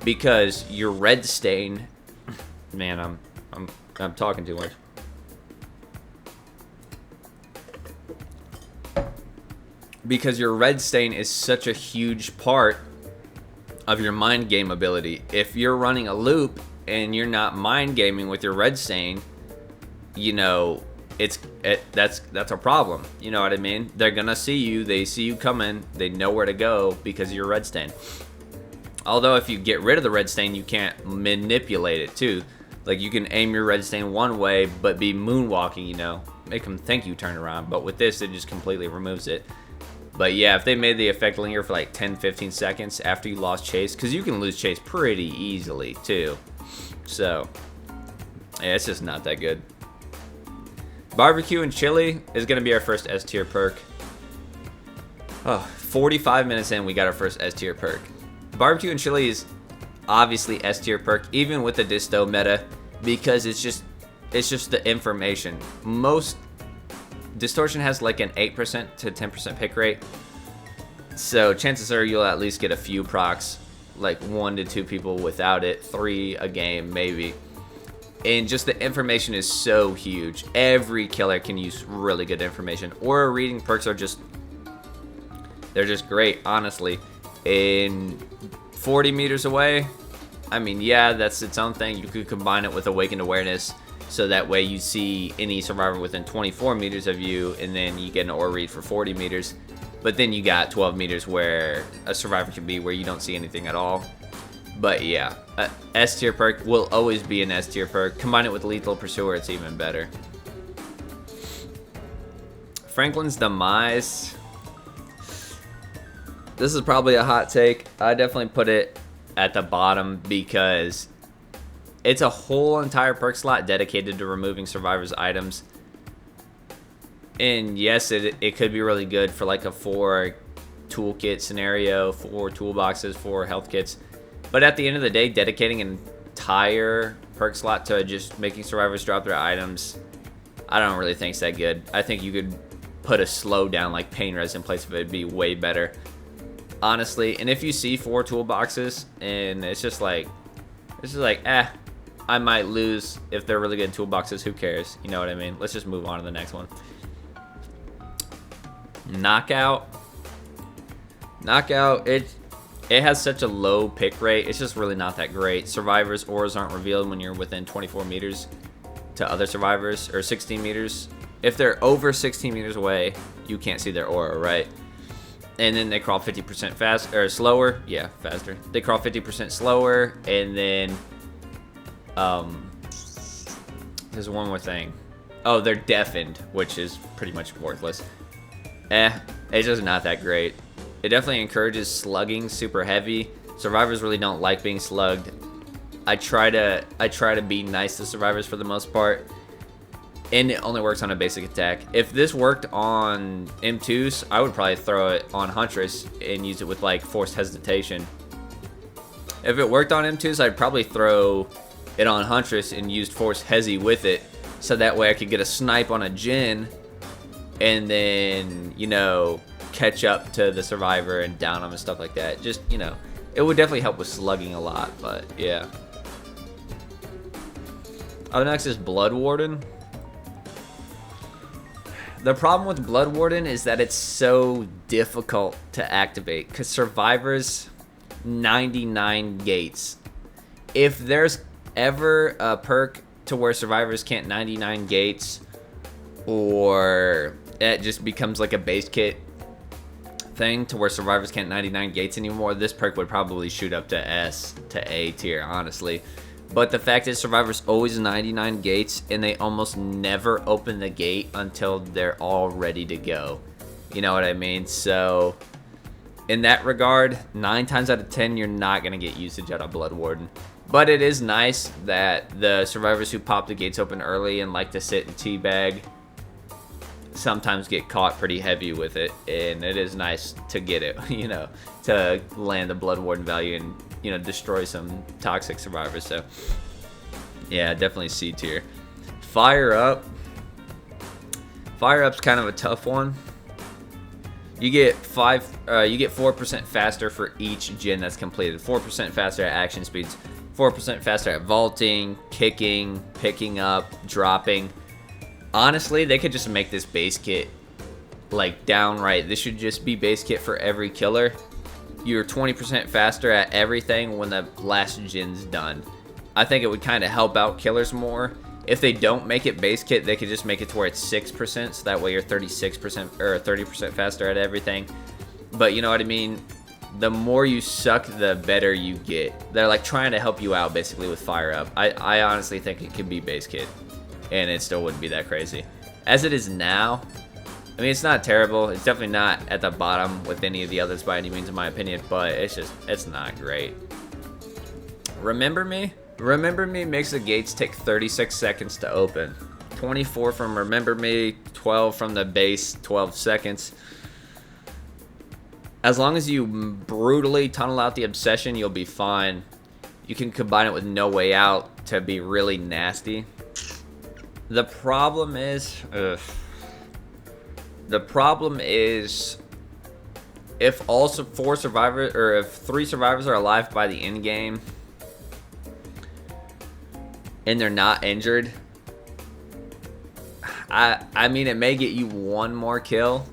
because your red stain, man, I'm talking too much. Because your red stain is such a huge part of your mind game ability. If you're running a loop and you're not mind gaming with your red stain, you know, that's a problem. You know what I mean? They're gonna see you. They see you coming. They know where to go because of your red stain. Although if you get rid of the red stain, you can't manipulate it too. Like, you can aim your red stain one way, but be moonwalking. You know, make them think you turn around. But with this, it just completely removes it. But yeah, if they made the effect linger for like 10-15 seconds after you lost chase, because you can lose chase pretty easily too. So yeah, it's just not that good. Barbecue and chili is going to be our first S tier perk. Oh, 45 minutes in, we got our first S tier perk. Barbecue and chili is obviously S tier perk, even with the disto meta, because it's just the information. Most Distortion has like an 8% to 10% pick rate, so chances are you'll at least get a few procs, like 1 to 2 people without it, 3 a game maybe. And just the information is so huge. Every killer can use really good information. Aura reading perks are they're just great, honestly. In 40 meters away, I mean, yeah, that's its own thing. You could combine it with Awakened Awareness, so that way you see any survivor within 24 meters of you, and then you get an aura read for 40 meters. But then you got 12 meters where a survivor can be where you don't see anything at all. But yeah, S tier perk will always be an S tier perk. Combine it with Lethal Pursuer, it's even better. Franklin's Demise. This is probably a hot take. I definitely put it at the bottom because it's a whole entire perk slot dedicated to removing survivors' items. And yes, it could be really good for like a 4 toolkit scenario, 4 toolboxes, 4 health kits. But at the end of the day, dedicating an entire perk slot to just making survivors drop their items, I don't really think it's that good. I think you could put a slowdown like Pain Res in place of it. It'd be way better, honestly. And if you see 4 toolboxes and it's just like, I might lose if they're really good toolboxes. Who cares? You know what I mean? Let's just move on to the next one. Knockout. It has such a low pick rate. It's just really not that great. Survivors' auras aren't revealed when you're within 24 meters to other survivors, or 16 meters. If they're over 16 meters away, you can't see their aura, right? And then they crawl 50% fast or slower. Yeah, faster. They crawl 50% slower, and then there's one more thing. Oh, they're deafened, which is pretty much worthless. It's just not that great. It definitely encourages slugging super heavy. Survivors really don't like being slugged. I try to be nice to survivors for the most part, and it only works on a basic attack. If this worked on M2s, I would probably throw it on Huntress and use it with like Forced Hesitation. If it worked on M2s, I'd probably throw it on Huntress and used Forced Hezi with it, so that way I could get a snipe on a gen and then, you know, catch up to the survivor and down them and stuff like that. Just, you know, it would definitely help with slugging a lot, but yeah. Up next is Blood Warden. The problem with Blood Warden is that it's so difficult to activate because survivors 99 gates. If there's ever a perk to where survivors can't 99 gates, or it just becomes like a base kit thing to where survivors can't 99 gates anymore, this perk would probably shoot up to S to A tier, honestly. But the fact is, survivors always 99 gates, and they almost never open the gate until they're all ready to go. You know what I mean? So in that regard, 9 times out of 10, you're not going to get usage out of Blood Warden. But it is nice that the survivors who pop the gates open early and like to sit and teabag sometimes get caught pretty heavy with it. And it is nice to get it, you know, to land the Blood Warden value and, you know, destroy some toxic survivors. So yeah, definitely C tier. Fire Up. Fire Up's kind of a tough one. You get 4% faster for each gen that's completed. 4% faster at action speeds. 4% faster at vaulting, kicking, picking up, dropping. Honestly, they could just make this base kit like downright. This should just be base kit for every killer. You're 20% faster at everything when the last gen's done. I think it would kind of help out killers more. If they don't make it base kit, they could just make it to where it's 6%, so that way you're 36% or 30% faster at everything. But you know what I mean? The more you suck, the better you get. They're like trying to help you out basically with Fire Up. I honestly think it could be base kit, and it still wouldn't be that crazy. As it is now, I mean, it's not terrible. It's definitely not at the bottom with any of the others by any means, in my opinion, but it's not great. Remember Me? Remember Me makes the gates take 36 seconds to open. 24 from Remember Me, 12 from the base, 12 seconds. As long as you brutally tunnel out the Obsession, you'll be fine. You can combine it with No Way Out to be really nasty. The problem is, if all 4 survivors, or if 3 survivors are alive by the end game, and they're not injured, I mean, it may get you 1 more kill.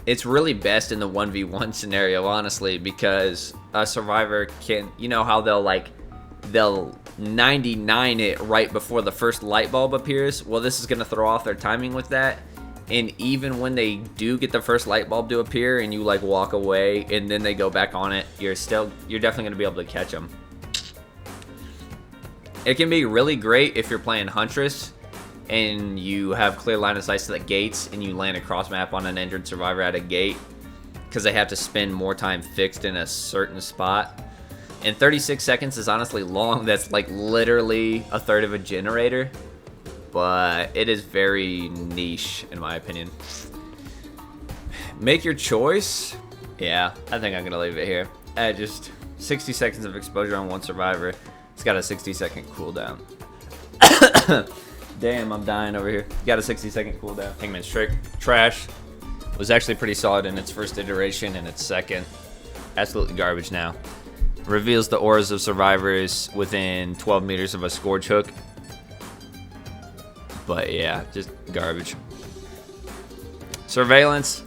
It's really best in the 1v1 scenario, honestly, because a survivor can, you know how they'll 99 it right before the first light bulb appears? Well, this is going to throw off their timing with that. And even when they do get the first light bulb to appear and you like walk away and then they go back on it, you're definitely going to be able to catch them. It can be really great if you're playing Huntress and you have clear line of sight to the gates and you land a cross map on an injured survivor at a gate, because they have to spend more time fixed in a certain spot. And 36 seconds is honestly long. That's like literally a third of a generator, but it is very niche in my opinion. Make your choice. Yeah, I think I'm gonna leave it here. Just 60 seconds of exposure on 1 survivor. It's got a 60-second cooldown. Damn, I'm dying over here. Got a 60-second cooldown. Hangman's Trick, trash. Was actually pretty solid in its first iteration, and its second, absolutely garbage now. Reveals the auras of survivors within 12 meters of a Scourge hook. But yeah, just garbage. Surveillance.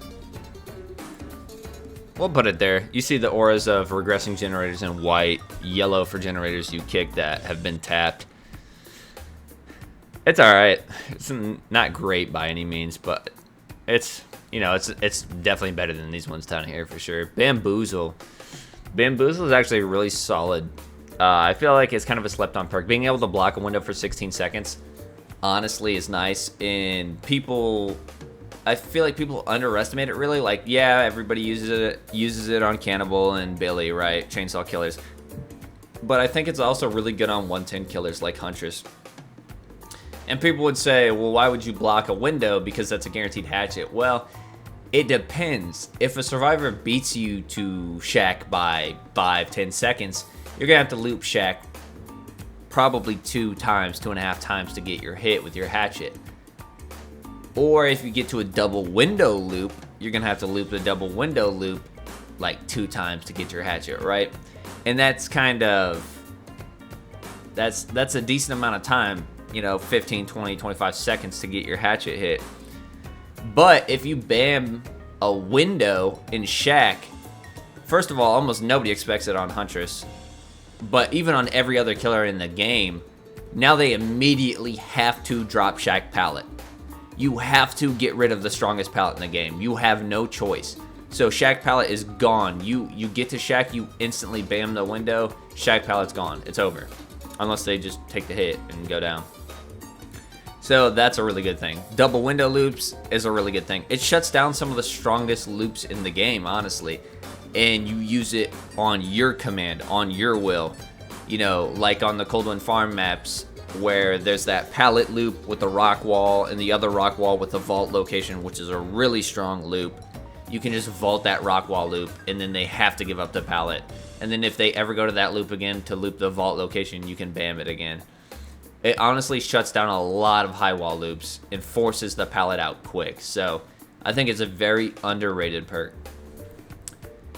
We'll put it there. You see the auras of regressing generators in white, yellow for generators you kick that have been tapped. It's alright. It's not great by any means, but it's, you know, it's definitely better than these ones down here for sure. Bamboozle. Bamboozle is actually really solid. I feel like it's kind of a slept-on perk. Being able to block a window for 16 seconds, honestly, is nice. And I feel like people underestimate it really. Like, yeah, everybody uses it on Cannibal and Billy, right? Chainsaw killers. But I think it's also really good on 110 killers like Huntress. And people would say, well, why would you block a window? Because that's a guaranteed hatchet. Well, it depends. If a survivor beats you to Shack by 5-10 seconds, you're going to have to loop Shack probably 2.5 times to get your hit with your hatchet. Or if you get to a double window loop, you're going to have to loop the double window loop like 2 times to get your hatchet, right? And that's kind of, that's a decent amount of time, you know, 15, 20, 25 seconds to get your hatchet hit. But if you bam a window in Shack, first of all, almost nobody expects it on Huntress. But even on every other killer in the game, now they immediately have to drop Shack pallet. You have to get rid of the strongest pallet in the game. You have no choice. So Shack pallet is gone. You get to Shack, you instantly bam the window. Shack pallet's gone. It's over. Unless they just take the hit and go down. So that's a really good thing. Double window loops is a really good thing. It shuts down some of the strongest loops in the game, honestly. And you use it on your command, on your will. You know, like on the Coldwind Farm maps, where there's that pallet loop with the rock wall and the other rock wall with the vault location, which is a really strong loop. You can just vault that rock wall loop, and then they have to give up the pallet. And then if they ever go to that loop again to loop the vault location, you can bam it again. It honestly shuts down a lot of high wall loops and forces the pallet out quick. So I think it's a very underrated perk.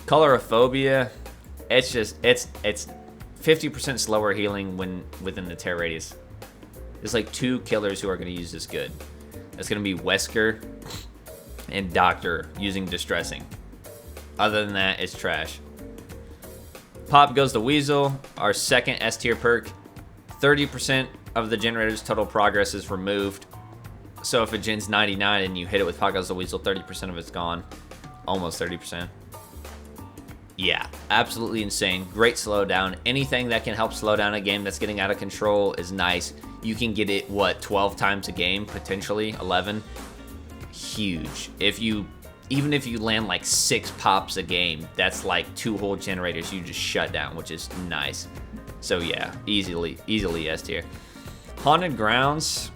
Colorophobia, it's 50% slower healing when within the tear radius. There's like 2 killers who are going to use this good. It's going to be Wesker and Doctor using Distressing. Other than that, it's trash. Pop goes to Weasel, our second S tier perk. 30% of the generator's total progress is removed. So if a gen's 99 and you hit it with Pop goes to Weasel, 30% of it's gone. Almost 30%. Yeah, absolutely insane. Great slowdown. Anything that can help slow down a game that's getting out of control is nice. You can get it, 12 times a game, potentially 11. Huge. Even if you land like 6 pops a game, that's like 2 whole generators you just shut down, which is nice. So yeah, easily S tier. Haunted Grounds,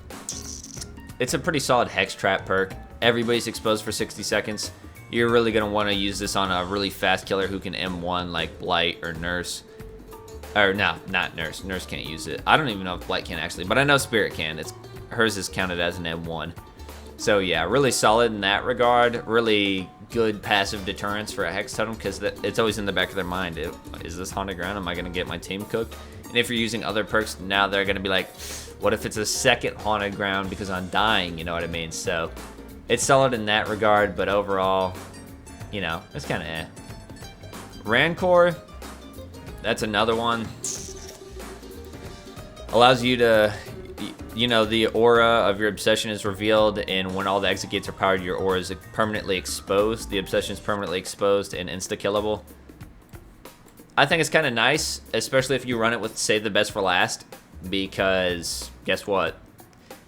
it's a pretty solid hex trap perk. Everybody's exposed for 60 seconds. You're really going to want to use this on a really fast killer who can M1 like Blight or Nurse. Or no, not Nurse. Nurse can't use it. I don't even know if Blight can actually, but I know Spirit can. Hers is counted as an M1. So yeah, really solid in that regard. Really good passive deterrence for a Hex Totem because it's always in the back of their mind. Is this Haunted Ground? Am I going to get my team cooked? And if you're using other perks, now they're going to be like, what if it's a second Haunted Ground because I'm dying? You know what I mean? So it's solid in that regard, but overall, you know, it's kind of eh. Rancor, that's another one. Allows you to, you know, the aura of your obsession is revealed, and when all the exit gates are powered, your aura is permanently exposed. The obsession is permanently exposed and insta-killable. I think it's kind of nice, especially if you run it with Save the Best for Last, because guess what?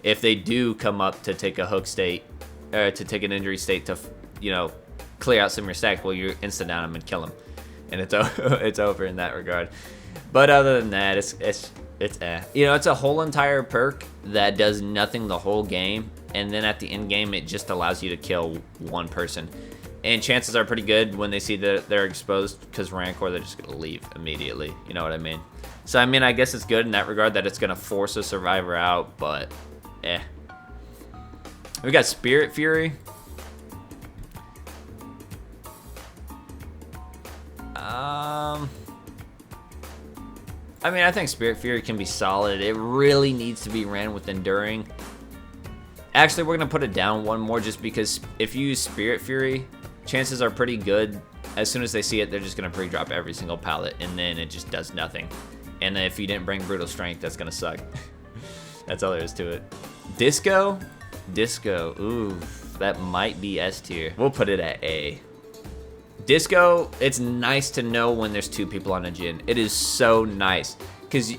If they do come up to take a hook state, to take an injury state to, you know, clear out some of your stacks, well, you insta down them and kill them, and it's over in that regard. But other than that, it's eh. You know, it's a whole entire perk that does nothing the whole game, and then at the end game, it just allows you to kill one person. And chances are pretty good when they see that they're exposed, because Rancor, they're just gonna leave immediately. You know what I mean? So I mean, I guess it's good in that regard that it's gonna force a survivor out, but eh. We got Spirit Fury. I mean, I think Spirit Fury can be solid. It really needs to be ran with Enduring. Actually, we're going to put it down one more just because if you use Spirit Fury, chances are pretty good. As soon as they see it, they're just going to pre-drop every single pallet, and then it just does nothing. And then if you didn't bring Brutal Strength, that's going to suck. That's all there is to it. Disco, ooh, that might be S tier. We'll put it at A. Disco, it's nice to know when there's 2 people on a gen. It is so nice because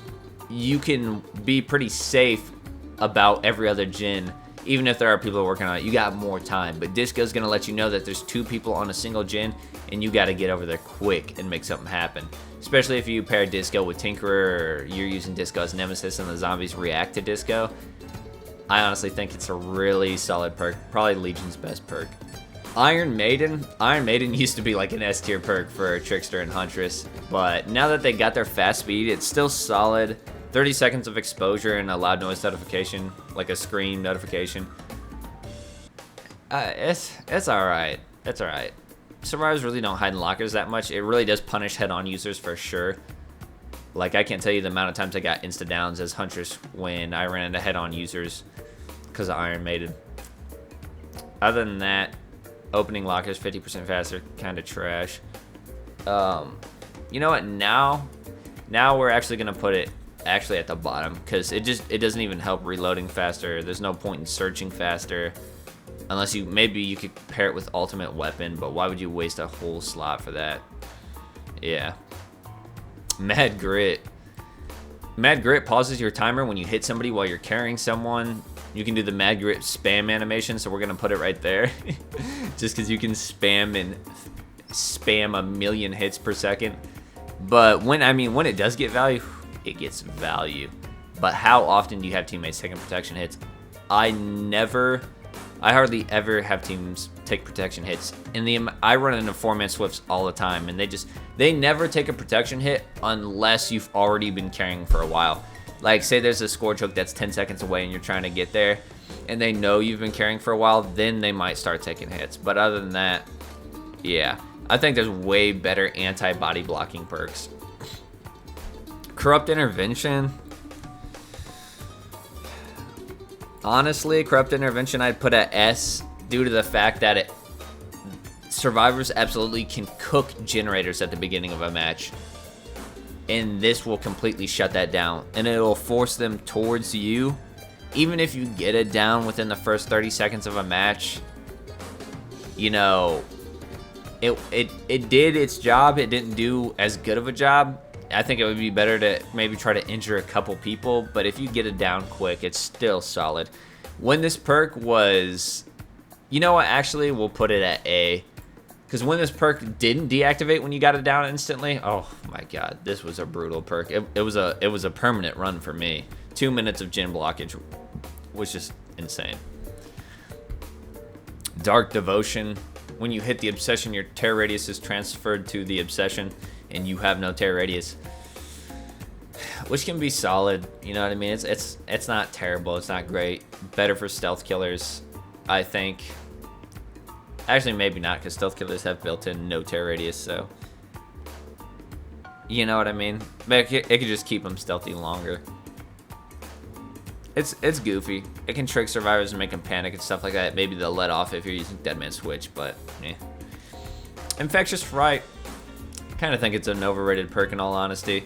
you can be pretty safe about every other gen. Even if there are people working on it, you got more time. But Disco's gonna let you know that there's 2 people on a single gen, and you got to get over there quick and make something happen. Especially if you pair Disco with Tinkerer, or you're using Disco as Nemesis, and the zombies react to Disco. I honestly think it's a really solid perk. Probably Legion's best perk. Iron Maiden used to be like an S tier perk for Trickster and Huntress, but now that they got their fast speed, it's still solid. 30 seconds of exposure and a loud noise notification, like a scream notification. It's alright. It's alright. Survivors really don't hide in lockers that much. It really does punish head-on users for sure. Like, I can't tell you the amount of times I got insta-downs as Huntress when I ran into head-on users because of Iron Maiden. Other than that, opening lockers 50% faster, kind of trash. You know what? Now we're actually gonna put it actually at the bottom because it doesn't even help reloading faster. There's no point in searching faster unless maybe you could pair it with ultimate weapon, but why would you waste a whole slot for that? Yeah. Mad Grit. Mad Grit pauses your timer when you hit somebody while you're carrying someone. You can do the Mad Grit spam animation, so we're gonna put it right there. Just because you can spam a million hits per second. But when it does get value, it gets value. But how often do you have teammates taking protection hits? I hardly ever have teams take protection hits. I run into 4-man swifts all the time, and they never take a protection hit unless you've already been carrying for a while. Like, say there's a score choke that's 10 seconds away and you're trying to get there, and they know you've been carrying for a while, then they might start taking hits. But other than that, yeah. I think there's way better anti-body blocking perks. Corrupt Intervention. Honestly, Corrupt Intervention I'd put at S due to the fact that survivors absolutely can cook generators at the beginning of a match. And this will completely shut that down. And it will force them towards you. Even if you get it down within the first 30 seconds of a match, you know, it did its job. It didn't do as good of a job. I think it would be better to maybe try to injure a couple people, but if you get it down quick, it's still solid. When this perk was, you know what, actually we'll put it at A, because when this perk didn't deactivate when you got it down instantly, oh my god, this was a brutal perk. It was a permanent run for me. 2 minutes of gen blockage was just insane. Dark Devotion. When you hit the obsession, your tear radius is transferred to the obsession, and you have no tear radius, which can be solid. You know what I mean? It's not terrible. It's not great. Better for stealth killers, I think. Actually, maybe not, because stealth killers have built-in no tear radius. So, you know what I mean? But it could just keep them stealthy longer. It's goofy. It can trick survivors and make them panic and stuff like that. Maybe they'll let off if you're using Deadman Switch, but eh. Infectious Fright. Kind of think it's an overrated perk in all honesty.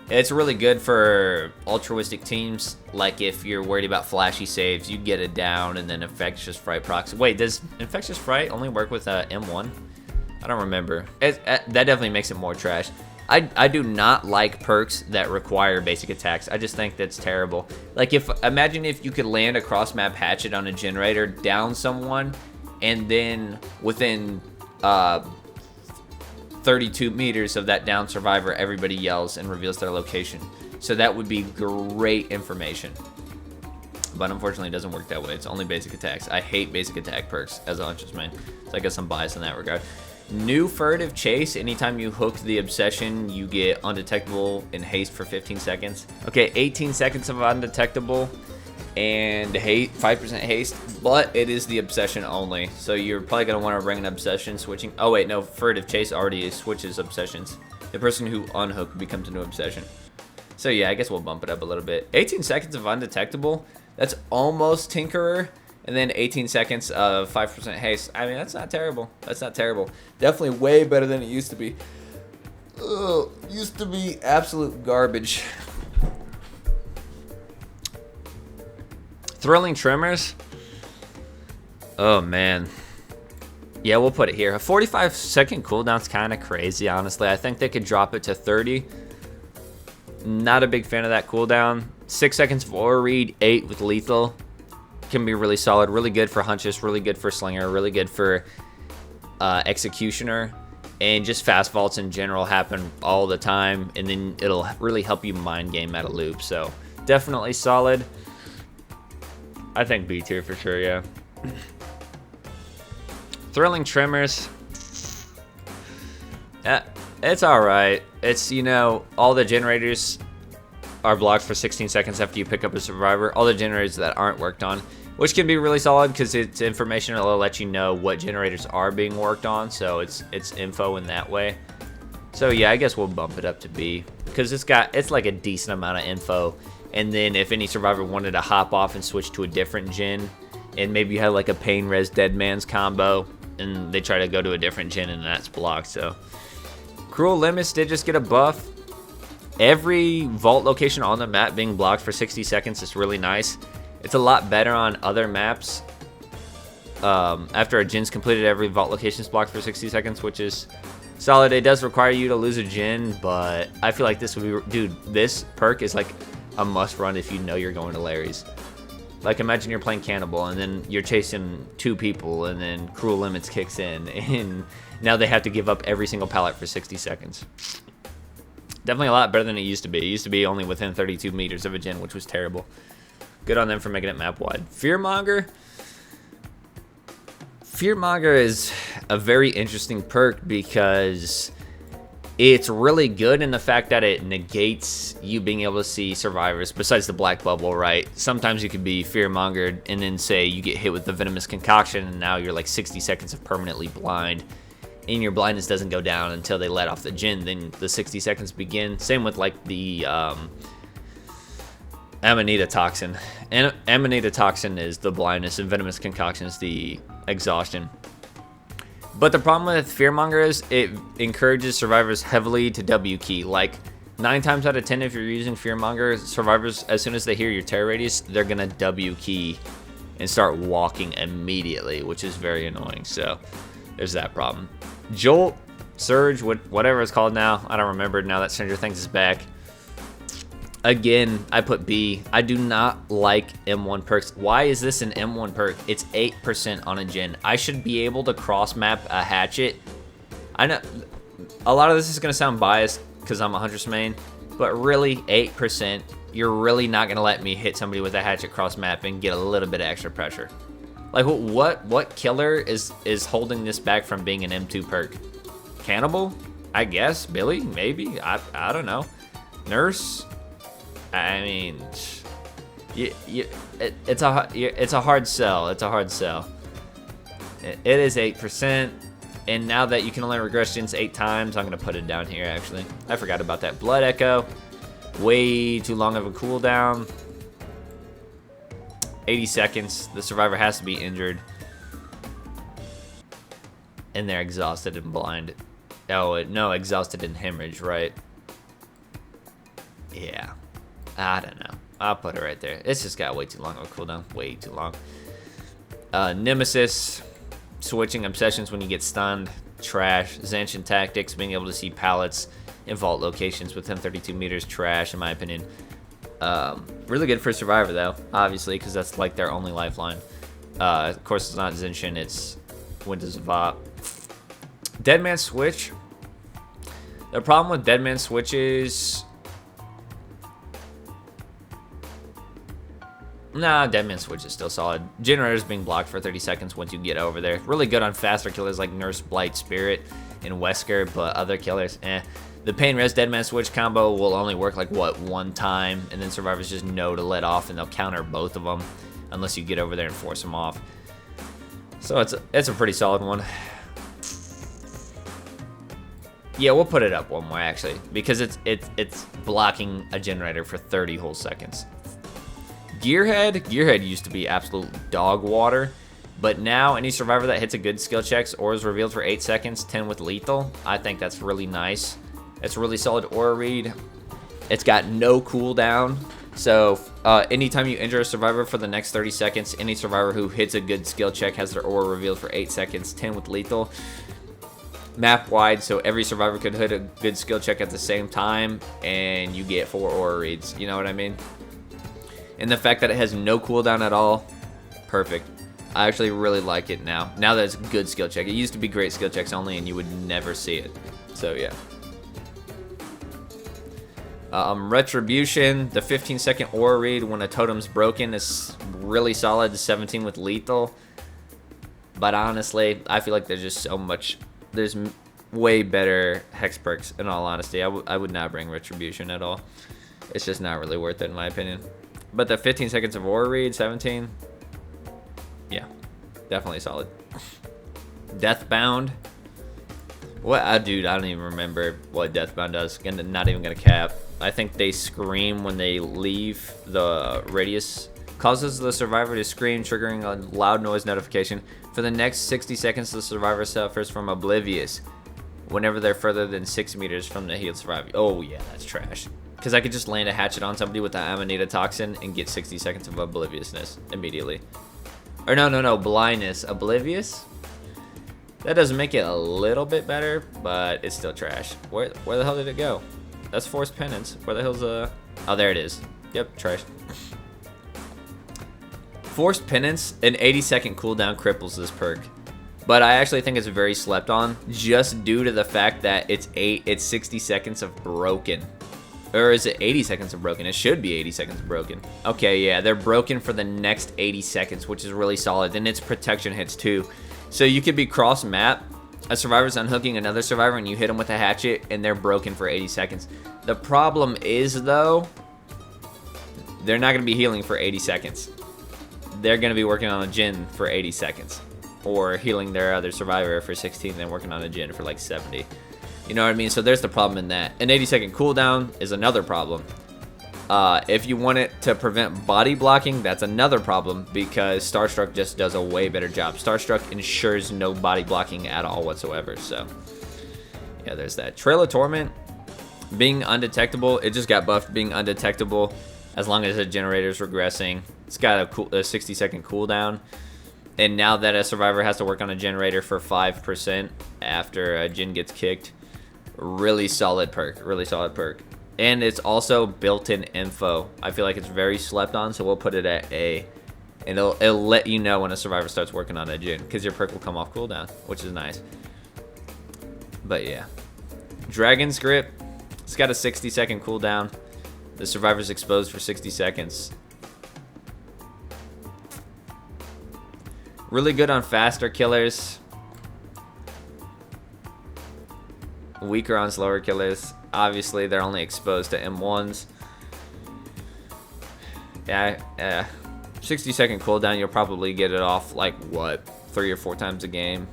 It's really good for altruistic teams, like if you're worried about flashy saves, you get it down and then Infectious Fright procs. Wait, does Infectious Fright only work with M1? I don't remember. That definitely makes it more trash. I do not like perks that require basic attacks. I just think that's terrible. Like, imagine if you could land a cross map hatchet on a generator, down someone, and then within 32 meters of that down survivor, everybody yells and reveals their location. So that would be great information. But unfortunately, it doesn't work that way. It's only basic attacks. I hate basic attack perks as a Huntress main. So I guess I'm biased in that regard. New Furtive Chase. Anytime you hook the obsession, you get undetectable and haste for 15 seconds. Okay, 18 seconds of undetectable and 5% haste, but it is the obsession only. So you're probably going to want to bring an obsession switching. Oh wait, no, Furtive Chase already switches obsessions. The person who unhooked becomes a new obsession. So yeah, I guess we'll bump it up a little bit. 18 seconds of undetectable. That's almost Tinkerer. And then 18 seconds of 5% haste. I mean, that's not terrible. That's not terrible. Definitely way better than it used to be. Ugh, used to be absolute garbage. Thrilling Tremors. Oh, man. Yeah, we'll put it here. A 45-second cooldown's kind of crazy, honestly. I think they could drop it to 30. Not a big fan of that cooldown. 6 seconds for read, 8 with lethal. Can be really solid, really good for Huntress, really good for Slinger, really good for Executioner, and just fast vaults in general happen all the time, and then it'll really help you mind game at a loop. So definitely solid. I think B tier for sure, yeah. Thrilling Tremors. It's all right. It's, you know, all the generators are blocked for 16 seconds after you pick up a survivor. All the generators that aren't worked on, which can be really solid because it's information that'll let you know what generators are being worked on. So it's info in that way. So yeah, I guess we'll bump it up to B because it's like a decent amount of info. And then if any survivor wanted to hop off and switch to a different gen and maybe you have like a Pain Res Dead Man's combo, and they try to go to a different gen and that's blocked. So Cruel Limits did just get a buff. Every vault location on the map being blocked for 60 seconds is really nice. It's a lot better on other maps. After a gen's completed, every vault location is blocked for 60 seconds, which is solid. It does require you to lose a gen, but I feel like this would be... Dude, this perk is like a must run if you know you're going to Larry's. Like, imagine you're playing Cannibal, and then you're chasing 2 people, and then Cruel Limits kicks in, and now they have to give up every single pallet for 60 seconds. Definitely a lot better than it used to be. It used to be only within 32 meters of a gen, which was terrible. Good on them for making it map-wide. Fearmonger. Fearmonger is a very interesting perk because it's really good in the fact that it negates you being able to see survivors besides the black bubble, right? Sometimes you could be fearmongered and then say you get hit with the venomous concoction and now you're like 60 seconds of permanently blind and your blindness doesn't go down until they let off the gen. Then the 60 seconds begin. Same with like the Amanita Toxin. And Amanita Toxin is the blindness and venomous concoction is the exhaustion. But the problem with Fearmonger is it encourages survivors heavily to W key. Like 9 times out of 10, if you're using Fearmonger, survivors, as soon as they hear your terror radius, they're gonna W key and start walking immediately, which is very annoying. So there's that problem. Jolt, Surge, whatever it's called now, I don't remember now that Stranger Things is back. Again, I put B. I do not like M1 perks. Why is this an M1 perk? It's 8% on a gen. I should be able to cross map a hatchet. I know a lot of this is going to sound biased because I'm a Huntress main, but really 8%, you're really not going to let me hit somebody with a hatchet cross map and get a little bit of extra pressure. Like what killer is holding this back from being an M2 perk? Cannibal? I guess. Billy? Maybe. I don't know. Nurse? I mean, it's a hard sell. It's a hard sell. It is 8%, and now that you can only regress gens 8 times, I'm gonna put it down here. Actually, I forgot about that. Blood Echo, way too long of a cooldown. 80 seconds. The survivor has to be injured, and they're exhausted and blind. Oh no, exhausted and hemorrhage, right? Yeah. I don't know. I'll put it right there. It's just got way too long of a cooldown. Way too long. Nemesis. Switching obsessions when you get stunned. Trash. Zancian Tactics. Being able to see pallets in vault locations within 32 meters. Trash, in my opinion. Really good for Survivor, though. Obviously, because that's like their only lifeline. Of course, it's not Zancian. It's Windows of Op. Deadman Switch. The problem with Deadman Switch is... Nah, Deadman Switch is still solid. Generators being blocked for 30 seconds once you get over there. Really good on faster killers like Nurse, Blight, Spirit, and Wesker, but other killers, eh. The Pain Res Deadman Switch combo will only work like, what, 1 time, and then survivors just know to let off, and they'll counter both of them unless you get over there and force them off. So it's a pretty solid one. Yeah, we'll put it up one more, actually, because it's blocking a generator for 30 whole seconds. Gearhead used to be absolute dog water, but now any survivor that hits a good skill checks or is revealed for 8 seconds, 10 with lethal, I think that's really nice. It's a really solid aura read. It's got no cooldown, so anytime you injure a survivor for the next 30 seconds, any survivor who hits a good skill check has their aura revealed for 8 seconds, 10 with lethal. Map wide, so every survivor could hit a good skill check at the same time, and you get 4 aura reads, you know what I mean? And the fact that it has no cooldown at all, perfect. I actually really like it now. Now that it's a good skill check. It used to be great skill checks only and you would never see it. So yeah. Retribution, the 15-second aura read when a totem's broken is really solid. 17 with lethal. But honestly, I feel like there's just so much. There's way better hex perks, in all honesty. I would not bring Retribution at all. It's just not really worth it in my opinion. But the 15 seconds of aura read, 17, yeah, definitely solid. Deathbound. What? Dude, I don't even remember what Deathbound does. Not even gonna cap. I think they scream when they leave the radius Causes the survivor to scream, triggering a loud noise notification. For the next 60 seconds, the survivor suffers from Oblivious whenever they're further than 6 meters from the healed survivor. Oh yeah, that's trash. Because I could just land a hatchet on somebody with the Amanita Toxin and get 60 seconds of Obliviousness immediately. Or no, Blindness. Oblivious? That does make it a little bit better, but it's still trash. Where the hell did it go? That's Forced Penance. Where the hell's Oh, there it is. Yep, trash. Forced Penance, an 80-second cooldown cripples this perk. But I actually think it's very slept on, just due to the fact that it's 60 seconds of broken. Or is it 80 seconds of broken? It should be 80 seconds of broken. Okay, yeah, they're broken for the next 80 seconds, which is really solid. And it's protection hits too. So you could be cross map, a survivor's unhooking another survivor, and you hit them with a hatchet, and they're broken for 80 seconds. The problem is, though, they're not going to be healing for 80 seconds. They're going to be working on a Jhin for 80 seconds. Or healing their other survivor for 16, then working on a Jhin for like 70. You know what I mean? So there's the problem in that. An 80-second cooldown is another problem. If you want it to prevent body blocking, that's another problem, because Starstruck just does a way better job. Starstruck ensures no body blocking at all whatsoever. So yeah, there's that. Trail of Torment, being undetectable. It just got buffed, being undetectable as long as the generator's regressing. It's got a 60-second cooldown. And now that a survivor has to work on a generator for 5% after a Jhin gets kicked, really solid perk, really solid perk. And it's also built-in info. I feel like it's very slept on, so we'll put it at A. And it'll let you know when a survivor starts working on a Jhin, because your perk will come off cooldown, which is nice. But yeah. Dragon's Grip, it's got a 60-second cooldown. The survivor's exposed for 60 seconds. Really good on faster killers. Weaker on slower killers. Obviously, they're only exposed to M1s. Yeah. 60-second cooldown, you'll probably get it off like, what, 3 or 4 times a game.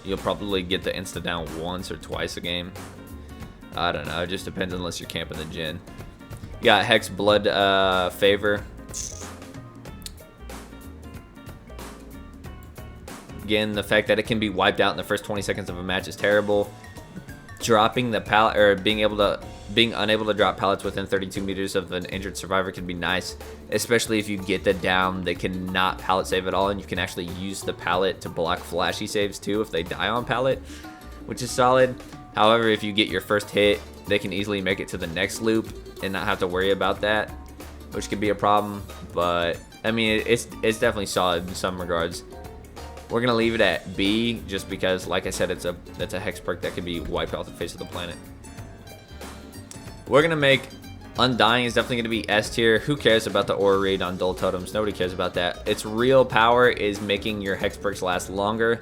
You'll probably get the insta down once or twice a game. I don't know. It just depends unless you're camping the Jhin. You got Hex Blood Favor. Again, the fact that it can be wiped out in the first 20 seconds of a match is terrible. Dropping the pallet, or being unable to drop pallets within 32 meters of an injured survivor can be nice, especially if you get the down they cannot pallet save at all, and you can actually use the pallet to block flashy saves too if they die on pallet, which is solid. However, if you get your first hit, they can easily make it to the next loop and not have to worry about that, which could be a problem. But I mean, it's definitely solid in some regards. We're gonna leave it at B just because, like I said, it's a hex perk that can be wiped off the face of the planet. We're gonna make Undying is definitely gonna be S tier. Who cares about the aura read on Dull Totems? Nobody cares about that. Its real power is making your hex perks last longer.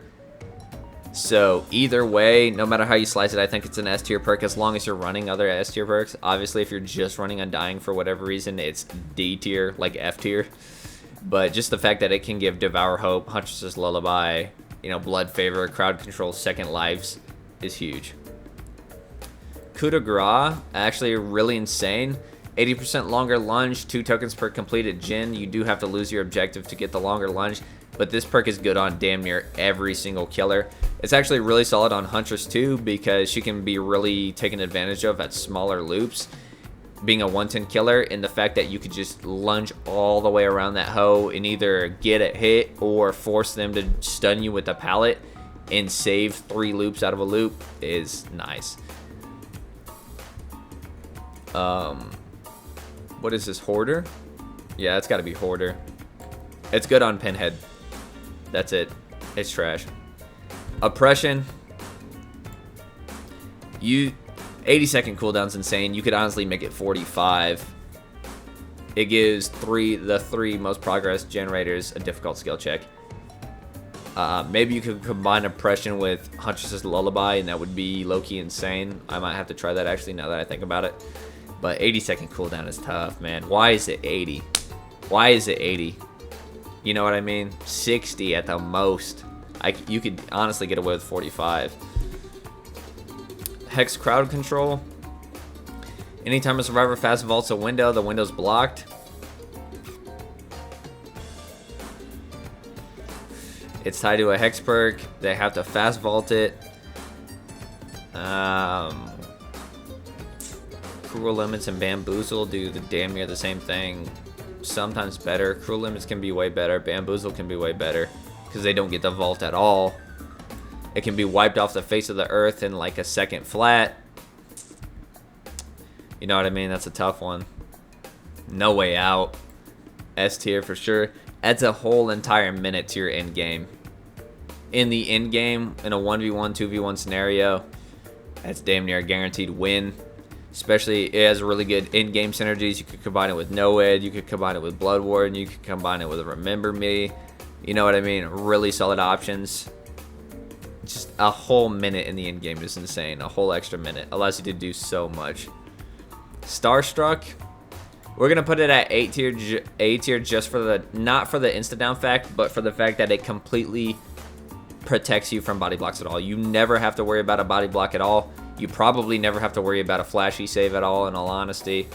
So either way, no matter how you slice it, I think it's an S tier perk as long as you're running other S tier perks. Obviously, if you're just running Undying for whatever reason, it's D tier, like F tier. But just the fact that it can give Devour Hope, Huntress's Lullaby, Blood Favor, Crowd Control, Second Lives is huge. Coup de Grace, actually really insane. 80% longer lunge, 2 tokens per completed Jhin. You do have to lose your objective to get the longer lunge, but this perk is good on damn near every single killer. It's actually really solid on Huntress too, because she can be really taken advantage of at smaller loops, being a 110 killer, and the fact that you could just lunge all the way around that hoe and either get a hit or force them to stun you with a pallet and save 3 loops out of a loop is nice. What is this, Hoarder? Yeah, it's got to be Hoarder. It's good on Pinhead. That's it. It's trash. Oppression. 80-second cooldown's insane. You could honestly make it 45. It gives the three most progress generators a difficult skill check. Maybe you could combine Oppression with Huntress's Lullaby, and that would be low-key insane. I might have to try that actually now that I think about it. But 80-second cooldown is tough, man. Why is it 80? Why is it 80? You know what I mean? 60 at the most. You could honestly get away with 45. Hex Crowd Control. Anytime a survivor fast vaults a window, the window's blocked. It's tied to a hex perk. They have to fast vault it. Cruel Limits and Bamboozle do the damn near the same thing. Sometimes better. Cruel Limits can be way better. Bamboozle can be way better because they don't get the vault at all. It can be wiped off the face of the earth in like a second flat. You know what I mean? That's a tough one. No Way Out. S tier for sure. Adds a whole entire minute to your end game. In the end game, in a 1v1, 2v1 scenario, that's damn near a guaranteed win. Especially, it has really good in-game synergies. You could combine it with Noed, you could combine it with Blood Warden, you could combine it with Remember Me. You know what I mean? Really solid options. Just a whole minute in the end game is insane. A whole extra minute allows you to do so much. Starstruck, we're gonna put it at A tier just for the, not for the insta down fact, but for the fact that it completely protects you from body blocks at all. You never have to worry about a body block at all. You probably never have to worry about a flashy save at all, in all honesty.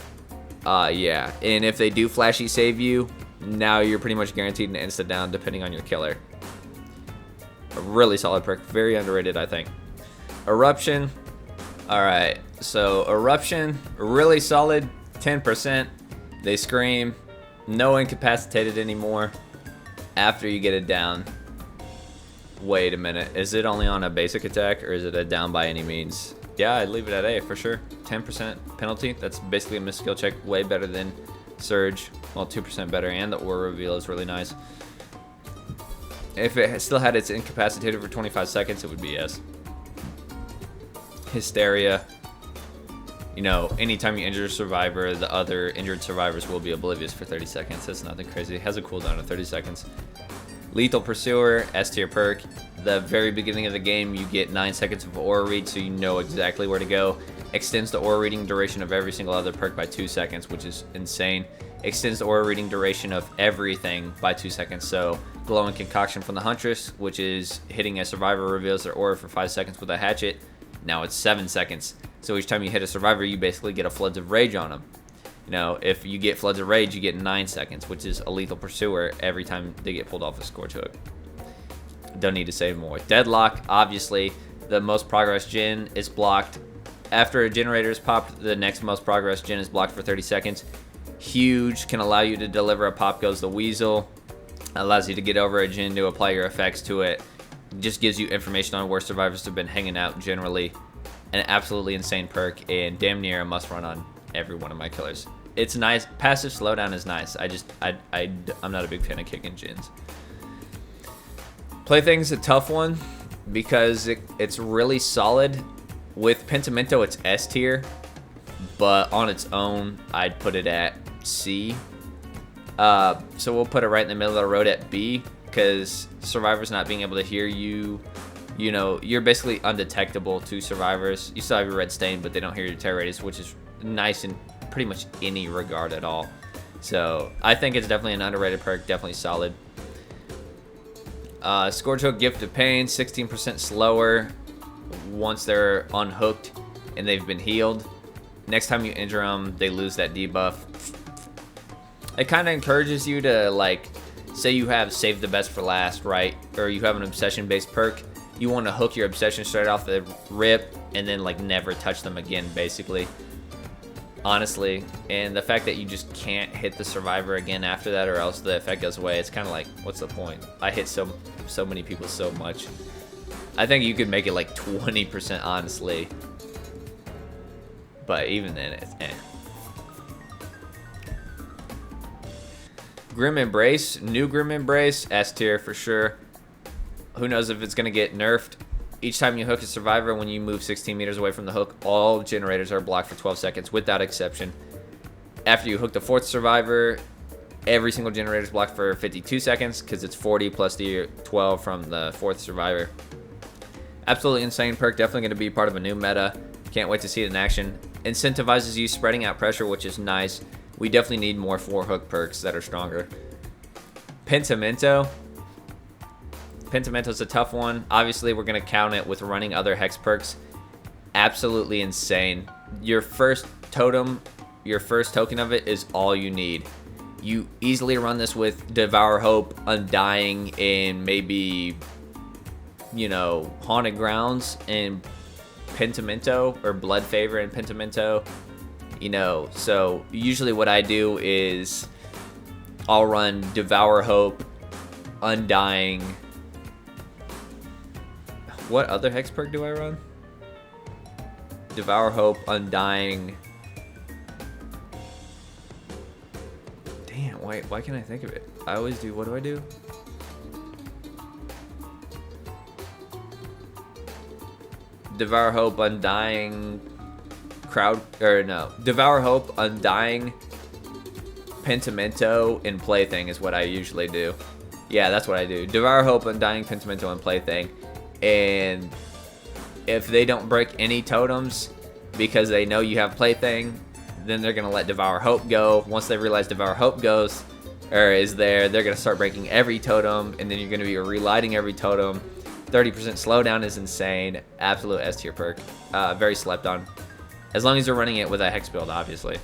Yeah, and if they do flashy save you, now you're pretty much guaranteed an insta down depending on your killer. A really solid perk, very underrated, I think. Eruption. Alright, so Eruption, really solid, 10%. They scream, no incapacitated anymore after you get it down. Wait a minute, is it only on a basic attack or is it a down by any means? Yeah, I'd leave it at A for sure. 10% penalty, that's basically a missed skill check, way better than Surge. Well, 2% better, and the Aura Reveal is really nice. If it still had its incapacitated for 25 seconds, it would be yes. Hysteria. You know, anytime you injure a survivor, the other injured survivors will be oblivious for 30 seconds. That's nothing crazy. It has a cooldown of 30 seconds. Lethal Pursuer, S tier perk. The very beginning of the game, you get 9 seconds of aura read, so you know exactly where to go. Extends the aura reading duration of every single other perk by 2 seconds, which is insane. Extends the aura reading duration of everything by 2 seconds. So, Glowing Concoction from the Huntress, which is hitting a survivor reveals their aura for 5 seconds with a hatchet. Now it's 7 seconds. So each time you hit a survivor, you basically get a Floods of Rage on them. You know, if you get Floods of Rage, you get 9 seconds, which is a Lethal Pursuer every time they get pulled off a Scorch Hook. Don't need to say more. Deadlock, obviously, the most progress gen is blocked. After a generator is popped, the next most progress gen is blocked for 30 seconds. Huge, can allow you to deliver a Pop Goes the Weasel. Allows you to get over a gen to apply your effects to it. Just gives you information on where survivors have been hanging out generally. An absolutely insane perk and damn near a must run on every one of my killers. It's nice. Passive slowdown is nice. I'm not a big fan of kicking gens. Plaything's a tough one because it's really solid. With Pentimento, it's S tier, but on its own, I'd put it at C. So we'll put it right in the middle of the road at B because survivors not being able to hear you. You know, you're basically undetectable to survivors. You still have your red stain, but they don't hear your terror radius, which is nice in pretty much any regard at all. So I think it's definitely an underrated perk, definitely solid. Scorch Hook, Gift of Pain, 16% slower once they're unhooked and they've been healed. Next time you injure them, they lose that debuff. It kind of encourages you to, like, say you have Save the Best for last, right? Or you have an obsession-based perk. You want to hook your obsession straight off the rip and then, like, never touch them again, basically. Honestly. And the fact that you just can't hit the survivor again after that or else the effect goes away, it's kind of like, what's the point? I hit so many people so much. I think you could make it like 20%, honestly. But even then, it's eh. Grim Embrace, new Grim Embrace, S tier for sure. Who knows if it's going to get nerfed. Each time you hook a survivor, when you move 16 meters away from the hook, all generators are blocked for 12 seconds without exception. After you hook the 4th survivor, every single generator is blocked for 52 seconds because it's 40 plus the 12 from the 4th survivor. Absolutely insane perk, definitely going to be part of a new meta. Can't wait to see it in action. Incentivizes you spreading out pressure, which is nice. We definitely need more 4-hook perks that are stronger. Pentimento. Pentimento's a tough one. Obviously, we're going to count it with running other hex perks. Absolutely insane. Your first totem, your first token of it is all you need. You easily run this with Devour Hope, Undying, and maybe, you know, Haunted Grounds and Pentimento, or Blood Favor and Pentimento. You know, so usually what I do is I'll run Devour Hope, Undying. What other Hex perk do I run? Devour Hope, Undying. Damn, why can't I think of it? I always do, what do I do? Devour Hope, Undying, Devour Hope, Undying, Pentimento, and Plaything is what I usually do. Yeah, that's what I do. Devour Hope, Undying, Pentimento, and Plaything. And if they don't break any totems because they know you have Plaything, then they're going to let Devour Hope go. Once they realize Devour Hope is there, they're going to start breaking every totem, and then you're going to be relighting every totem. 30% slowdown is insane. Absolute S tier perk. Very slept on. As long as you're running it with a Hex build, obviously.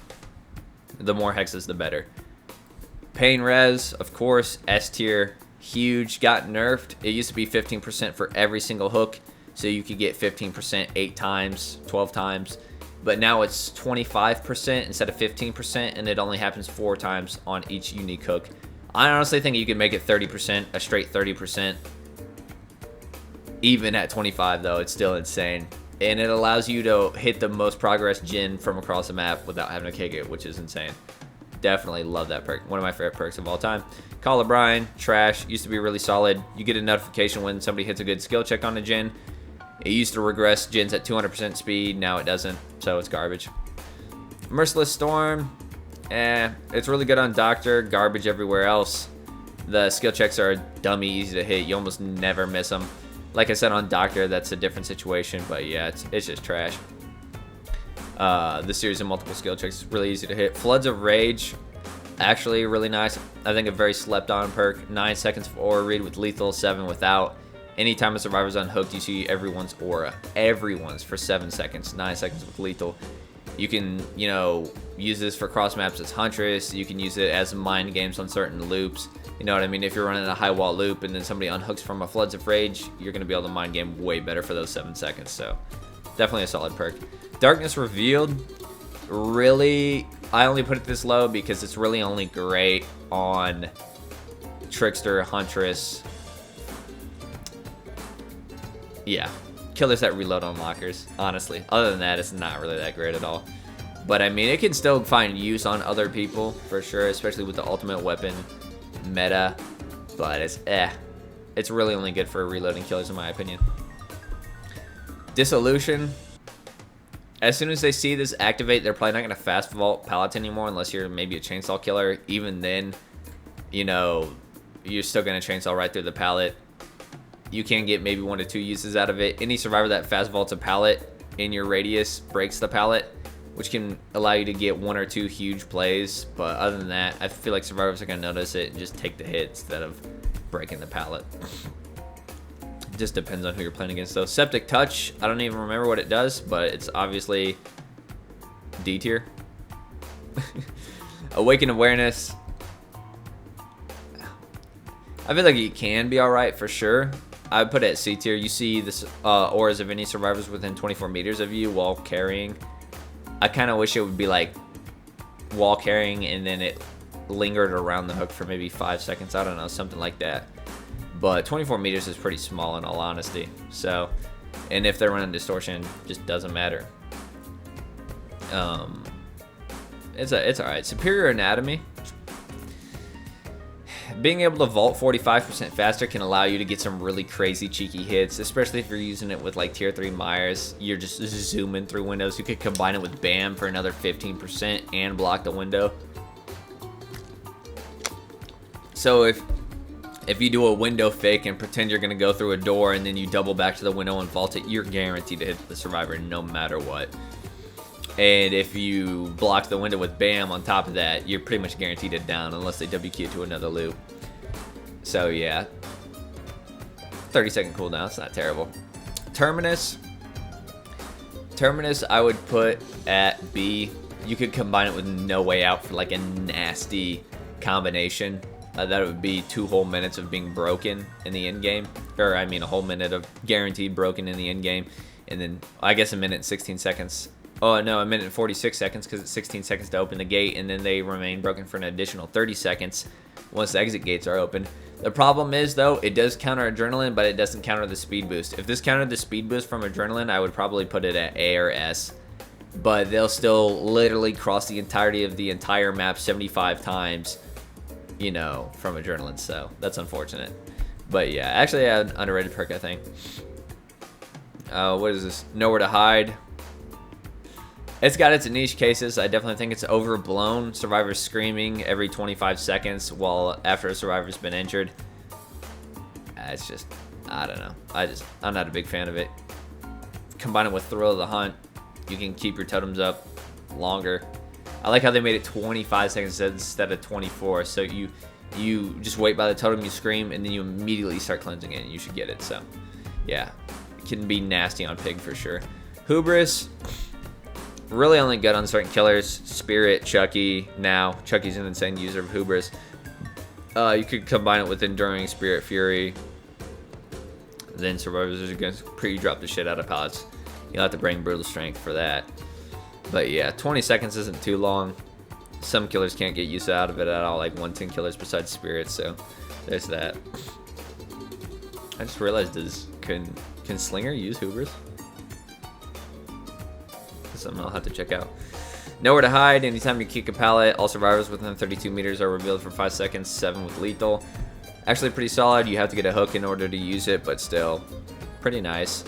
The more hexes, the better. Pain Res, of course, S tier. Huge. Got nerfed. It used to be 15% for every single hook, so you could get 15% 8 times, 12 times. But now it's 25% instead of 15%, and it only happens 4 times on each unique hook. I honestly think you could make it 30%, a straight 30%. Even at 25, though, it's still insane. And it allows you to hit the most progress Jhin from across the map without having to kick it, which is insane. Definitely love that perk. One of my favorite perks of all time. Call of Brine, trash. Used to be really solid. You get a notification when somebody hits a good skill check on a Jhin. It used to regress Jins at 200% speed. Now it doesn't, so it's garbage. Merciless Storm. It's really good on Doctor. Garbage everywhere else. The skill checks are dummy easy to hit. You almost never miss them. Like I said, on Doctor, that's a different situation, but yeah, it's just trash. The series of multiple skill checks is really easy to hit. Floods of Rage, actually really nice. I think a very slept on perk. 9 seconds of aura read with lethal, 7 without. Anytime a survivor's unhooked, you see everyone's aura. Everyone's for 7 seconds. 9 seconds with lethal. You can, you know, use this for cross maps as Huntress. You can use it as mind games on certain loops. You know what I mean? If you're running a high wall loop and then somebody unhooks from a Floods of Rage, you're going to be able to mind game way better for those 7 seconds. So definitely a solid perk. Darkness Revealed, really, I only put it this low because it's really only great on Trickster, Huntress. Yeah, killers that reload on lockers, honestly. Other than that, it's not really that great at all. But I mean, it can still find use on other people for sure, especially with the ultimate weapon meta. But it's really only good for reloading killers in my opinion. Dissolution. As soon as they see this activate, they're probably not going to fast vault pallets anymore unless you're maybe a chainsaw killer. Even then, you know, you're still going to chainsaw right through the pallet. You can get maybe 1 to 2 uses out of it. Any survivor that fast vaults a pallet in your radius breaks the pallet, which can allow you to get 1 or 2 huge plays. But other than that, I feel like survivors are going to notice it and just take the hit instead of breaking the pallet. Just depends on who you're playing against though. Septic Touch, I don't even remember what it does, but it's obviously D tier. Awaken Awareness, I feel like it can be alright for sure. I would put it at C tier. You see this auras of any survivors within 24 meters of you while carrying. I kind of wish it would be like wall carrying and then it lingered around the hook for maybe 5 seconds. I don't know, something like that. But 24 meters is pretty small in all honesty. So, and if they're running distortion, just doesn't matter. It's alright. Superior Anatomy. Being able to vault 45% faster can allow you to get some really crazy cheeky hits, especially if you're using it with like tier 3 Myers. You're just zooming through windows. You could combine it with BAM for another 15% and block the window. So if you do a window fake and pretend you're going to go through a door and then you double back to the window and vault it, you're guaranteed to hit the survivor no matter what. And if you block the window with BAM on top of that, you're pretty much guaranteed to down unless they WQ to another loop. So yeah, 30-second cooldown, it's not terrible. Terminus I would put at B. You could combine it with No Way Out for like a nasty combination. That would be 2 whole minutes of being broken in the end game, or I mean a whole minute of guaranteed broken in the end game, and then I guess a minute and 16 seconds. Oh no, a minute and 46 seconds because it's 16 seconds to open the gate, and then they remain broken for an additional 30 seconds once the exit gates are open. The problem is though, it does counter adrenaline, but it doesn't counter the speed boost. If this countered the speed boost from adrenaline, I would probably put it at A or S. But they'll still literally cross the entirety of the entire map 75 times, you know, from adrenaline. So that's unfortunate. But yeah, actually an underrated perk, I think. What is this? Nowhere to hide. It's got its niche cases. I definitely think it's overblown. Survivors screaming every 25 seconds while after a survivor's been injured. It's just, I don't know. I'm not a big fan of it. Combine it with Thrill of the Hunt, you can keep your totems up longer. I like how they made it 25 seconds instead of 24. So you just wait by the totem, you scream, and then you immediately start cleansing it, and you should get it. So yeah, it can be nasty on Pig for sure. Hubris, really only good on certain killers. Spirit, Chucky. Now Chucky's an insane user of Hubris. You could combine it with Enduring Spirit Fury. Then survivors are going to pre-drop the shit out of pallets. You'll have to bring Brutal Strength for that. But yeah, 20 seconds isn't too long. Some killers can't get use out of it at all, like 110 killers besides Spirit, so there's that. I just realized can Slinger use Hubris? That's something I'll have to check out. Nowhere to hide. Anytime you kick a pallet, all survivors within 32 meters are revealed for 5 seconds, 7 with lethal. Actually pretty solid. You have to get a hook in order to use it, but still pretty nice.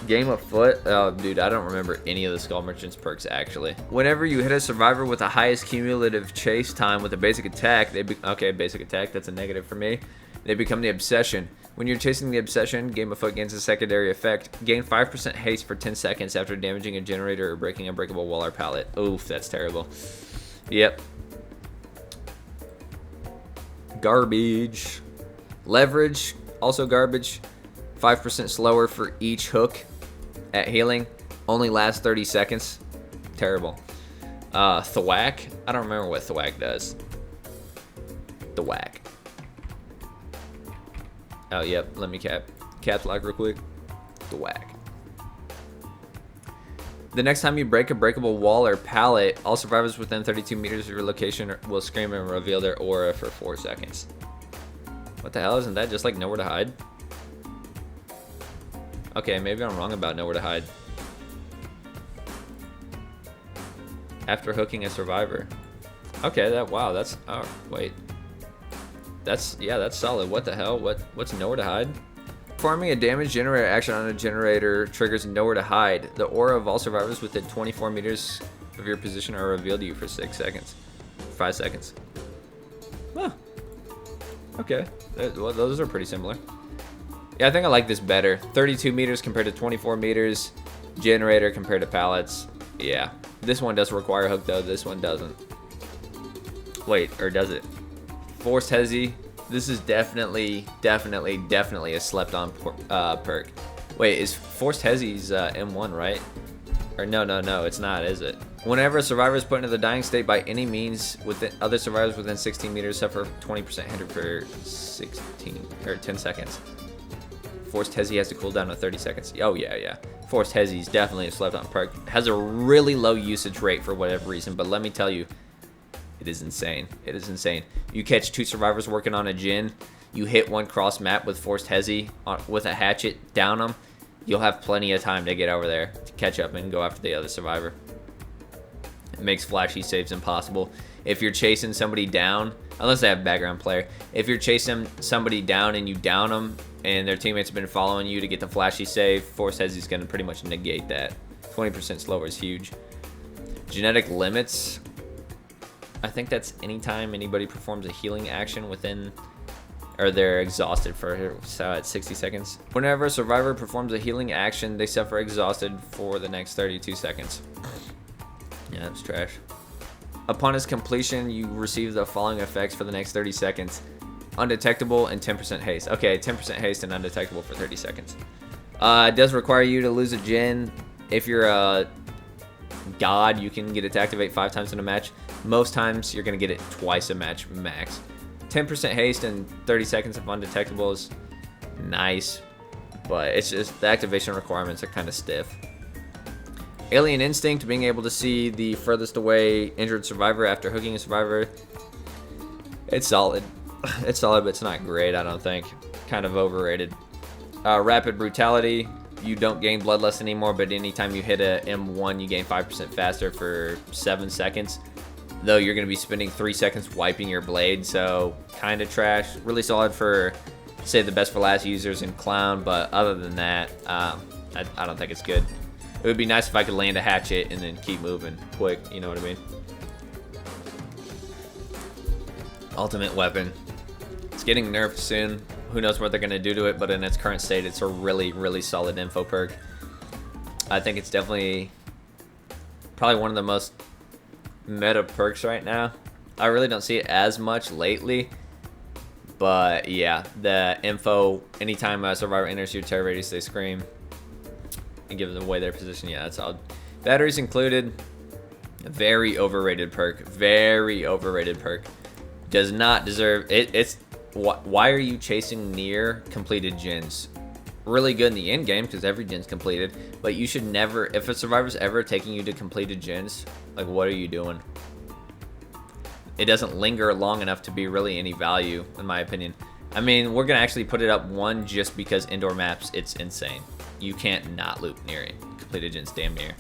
Game of Foot. Oh, dude, I don't remember any of the Skull Merchant's perks, actually. Whenever you hit a survivor with the highest cumulative chase time with a basic attack, okay, basic attack, that's a negative for me. They become the Obsession. When you're chasing the Obsession, Game of Foot gains a secondary effect. Gain 5% haste for 10 seconds after damaging a generator or breaking a breakable wall or pallet. Oof, that's terrible. Yep. Garbage. Leverage, also garbage. 5% slower for each hook at healing. Only lasts 30 seconds. Terrible. Thwack. I don't remember what Thwack does. Thwack. Oh, yep. Let me caps lock real quick. Thwack. The next time you break a breakable wall or pallet, all survivors within 32 meters of your location will scream and reveal their aura for 4 seconds. What the hell? Isn't that just like Nowhere to Hide? Okay, maybe I'm wrong about Nowhere to Hide. After hooking a survivor. Okay, wow, that's, oh, wait. That's solid. What the hell? What's Nowhere to Hide? Performing a damage generator action on a generator triggers Nowhere to Hide. The aura of all survivors within 24 meters of your position are revealed to you for 6 seconds. 5 seconds. Huh. Okay. Well, those are pretty similar. Yeah, I think I like this better. 32 meters compared to 24 meters. Generator compared to pallets. Yeah. This one does require a hook, though. This one doesn't. Wait, or does it? Forced Hezi. This is definitely a slept-on perk. Wait, is Forced Hezi's M1, right? Or no, it's not, is it? Whenever a survivor is put into the dying state by any means, other survivors within 16 meters suffer 20% hinder for 10 seconds. Forced Hezi has to cool down to 30 seconds. Oh, yeah. Forced Hezi is definitely a slept-on perk. Has a really low usage rate for whatever reason, but let me tell you, it is insane. It is insane. You catch 2 survivors working on a gen, you hit one cross map with Forced Hezi with a hatchet, down them, you'll have plenty of time to get over there to catch up and go after the other survivor. It makes flashy saves impossible. If you're chasing somebody down, unless they have background player, if you're chasing somebody down and you down them and their teammates have been following you to get the flashy save, Forced Hezi is going to pretty much negate that. 20% slower is huge. Genetic limits. I think that's anytime anybody performs a healing action within, or they're exhausted for at 60 seconds. Whenever a survivor performs a healing action, they suffer exhausted for the next 32 seconds. Yeah, that's trash. Upon its completion, you receive the following effects for the next 30 seconds. Undetectable and 10% haste. Okay, 10% haste and undetectable for 30 seconds. It does require you to lose a gen if you're God, you can get it to activate 5 times in a match. Most times, you're going to get it twice a match max. 10% haste and 30 seconds of undetectable is nice, but it's just the activation requirements are kind of stiff. Alien Instinct, being able to see the furthest away injured survivor after hooking a survivor. It's solid. It's solid, but it's not great, I don't think. Kind of overrated. Rapid Brutality. You don't gain Bloodlust anymore, but anytime you hit a M1, you gain 5% faster for 7 seconds. Though you're going to be spending 3 seconds wiping your blade, so kind of trash. Really solid for, say, the best for last users in Clown, but other than that, I don't think it's good. It would be nice if I could land a hatchet and then keep moving quick, you know what I mean? Ultimate Weapon. It's getting nerfed soon. Who knows what they're going to do to it, but in its current state, it's a really, really solid info perk. I think it's definitely probably one of the most meta perks right now. I really don't see it as much lately, but yeah, the info, anytime a survivor enters your terror radius, they scream and give away their position. Yeah, that's solid. Batteries included. Very overrated perk. Very overrated perk. Does not deserve it. It's why are you chasing near completed gens? Really good in the end game because every gen's completed, but you should never, if a survivor's ever taking you to completed gens, like, what are you doing? It doesn't linger long enough to be really any value, in my opinion. I mean, we're gonna actually put it up 1 just because indoor maps, it's insane. You can't not loop near it. Completed gens damn near.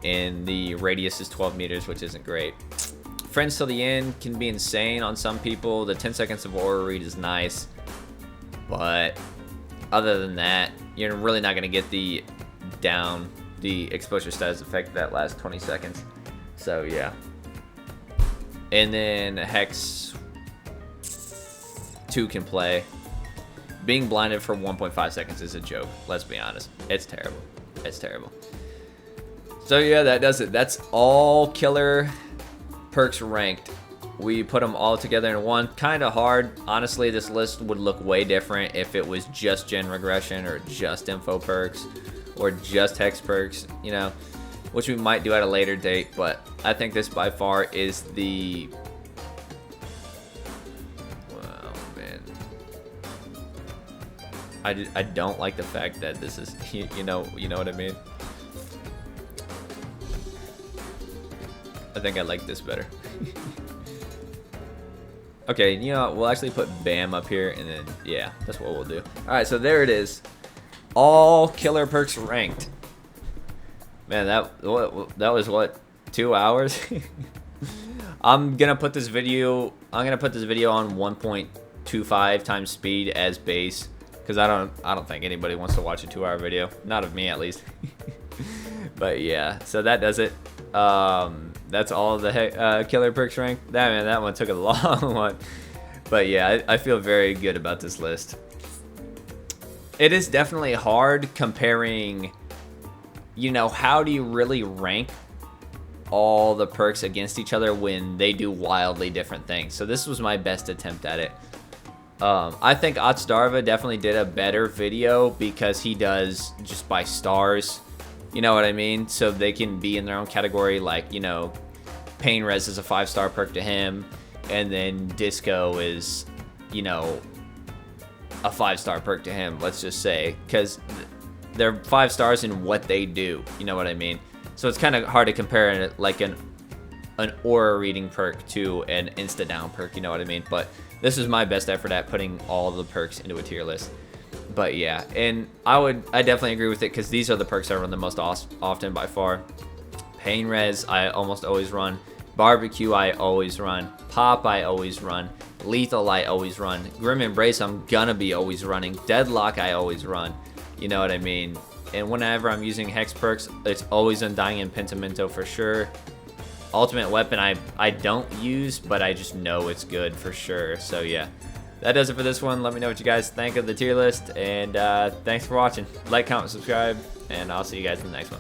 And the radius is 12 meters, which isn't great. Friends till the end can be insane on some people. The 10 seconds of aura read is nice, but other than that, you're really not gonna get the exposure status effect that last 20 seconds. So yeah. And then Hex 2 can play. Being blinded for 1.5 seconds is a joke. Let's be honest. It's terrible. It's terrible. So yeah, that does it. That's all killer perks ranked. We put them all together in one. Kind of hard. Honestly, this list would look way different if it was just gen regression or just info perks or just hex perks, you know, which we might do at a later date, but I think this by far is the... Well, man. I don't like the fact that this is, you know what I mean? I think I like this better. Okay, you know, we'll actually put BAM up here, and then, yeah, that's what we'll do. Alright, so there it is. All killer perks ranked. Man, that was, what, 2 hours? I'm gonna put this video on 1.25 times speed as base, because I don't think anybody wants to watch a 2-hour video. Not of me, at least. But yeah, so that does it. That's all of the killer perks ranked. That one took a long one. But yeah, I feel very good about this list. It is definitely hard comparing, you know, how do you really rank all the perks against each other when they do wildly different things. So this was my best attempt at it. I think Otsdarva definitely did a better video because he does just by stars. You know what I mean? So they can be in their own category, like, you know, Pain Res is a 5-star perk to him, and then Disco is, you know, a 5-star perk to him, let's just say, because they're 5 stars in what they do, you know what I mean? So it's kind of hard to compare like an aura reading perk to an insta down perk, you know what I mean? But this is my best effort at putting all the perks into a tier list. But yeah, and I definitely agree with it because these are the perks I run the most often by far. Pain Res, I almost always run. Barbecue, I always run. Pop, I always run. Lethal, I always run. Grim Embrace, I'm gonna be always running. Deadlock, I always run. You know what I mean? And whenever I'm using hex perks, it's always Undying and Pentimento for sure. Ultimate Weapon, I don't use, but I just know it's good for sure. So yeah. That does it for this one. Let me know what you guys think of the tier list, and thanks for watching. Like, comment, subscribe, and I'll see you guys in the next one.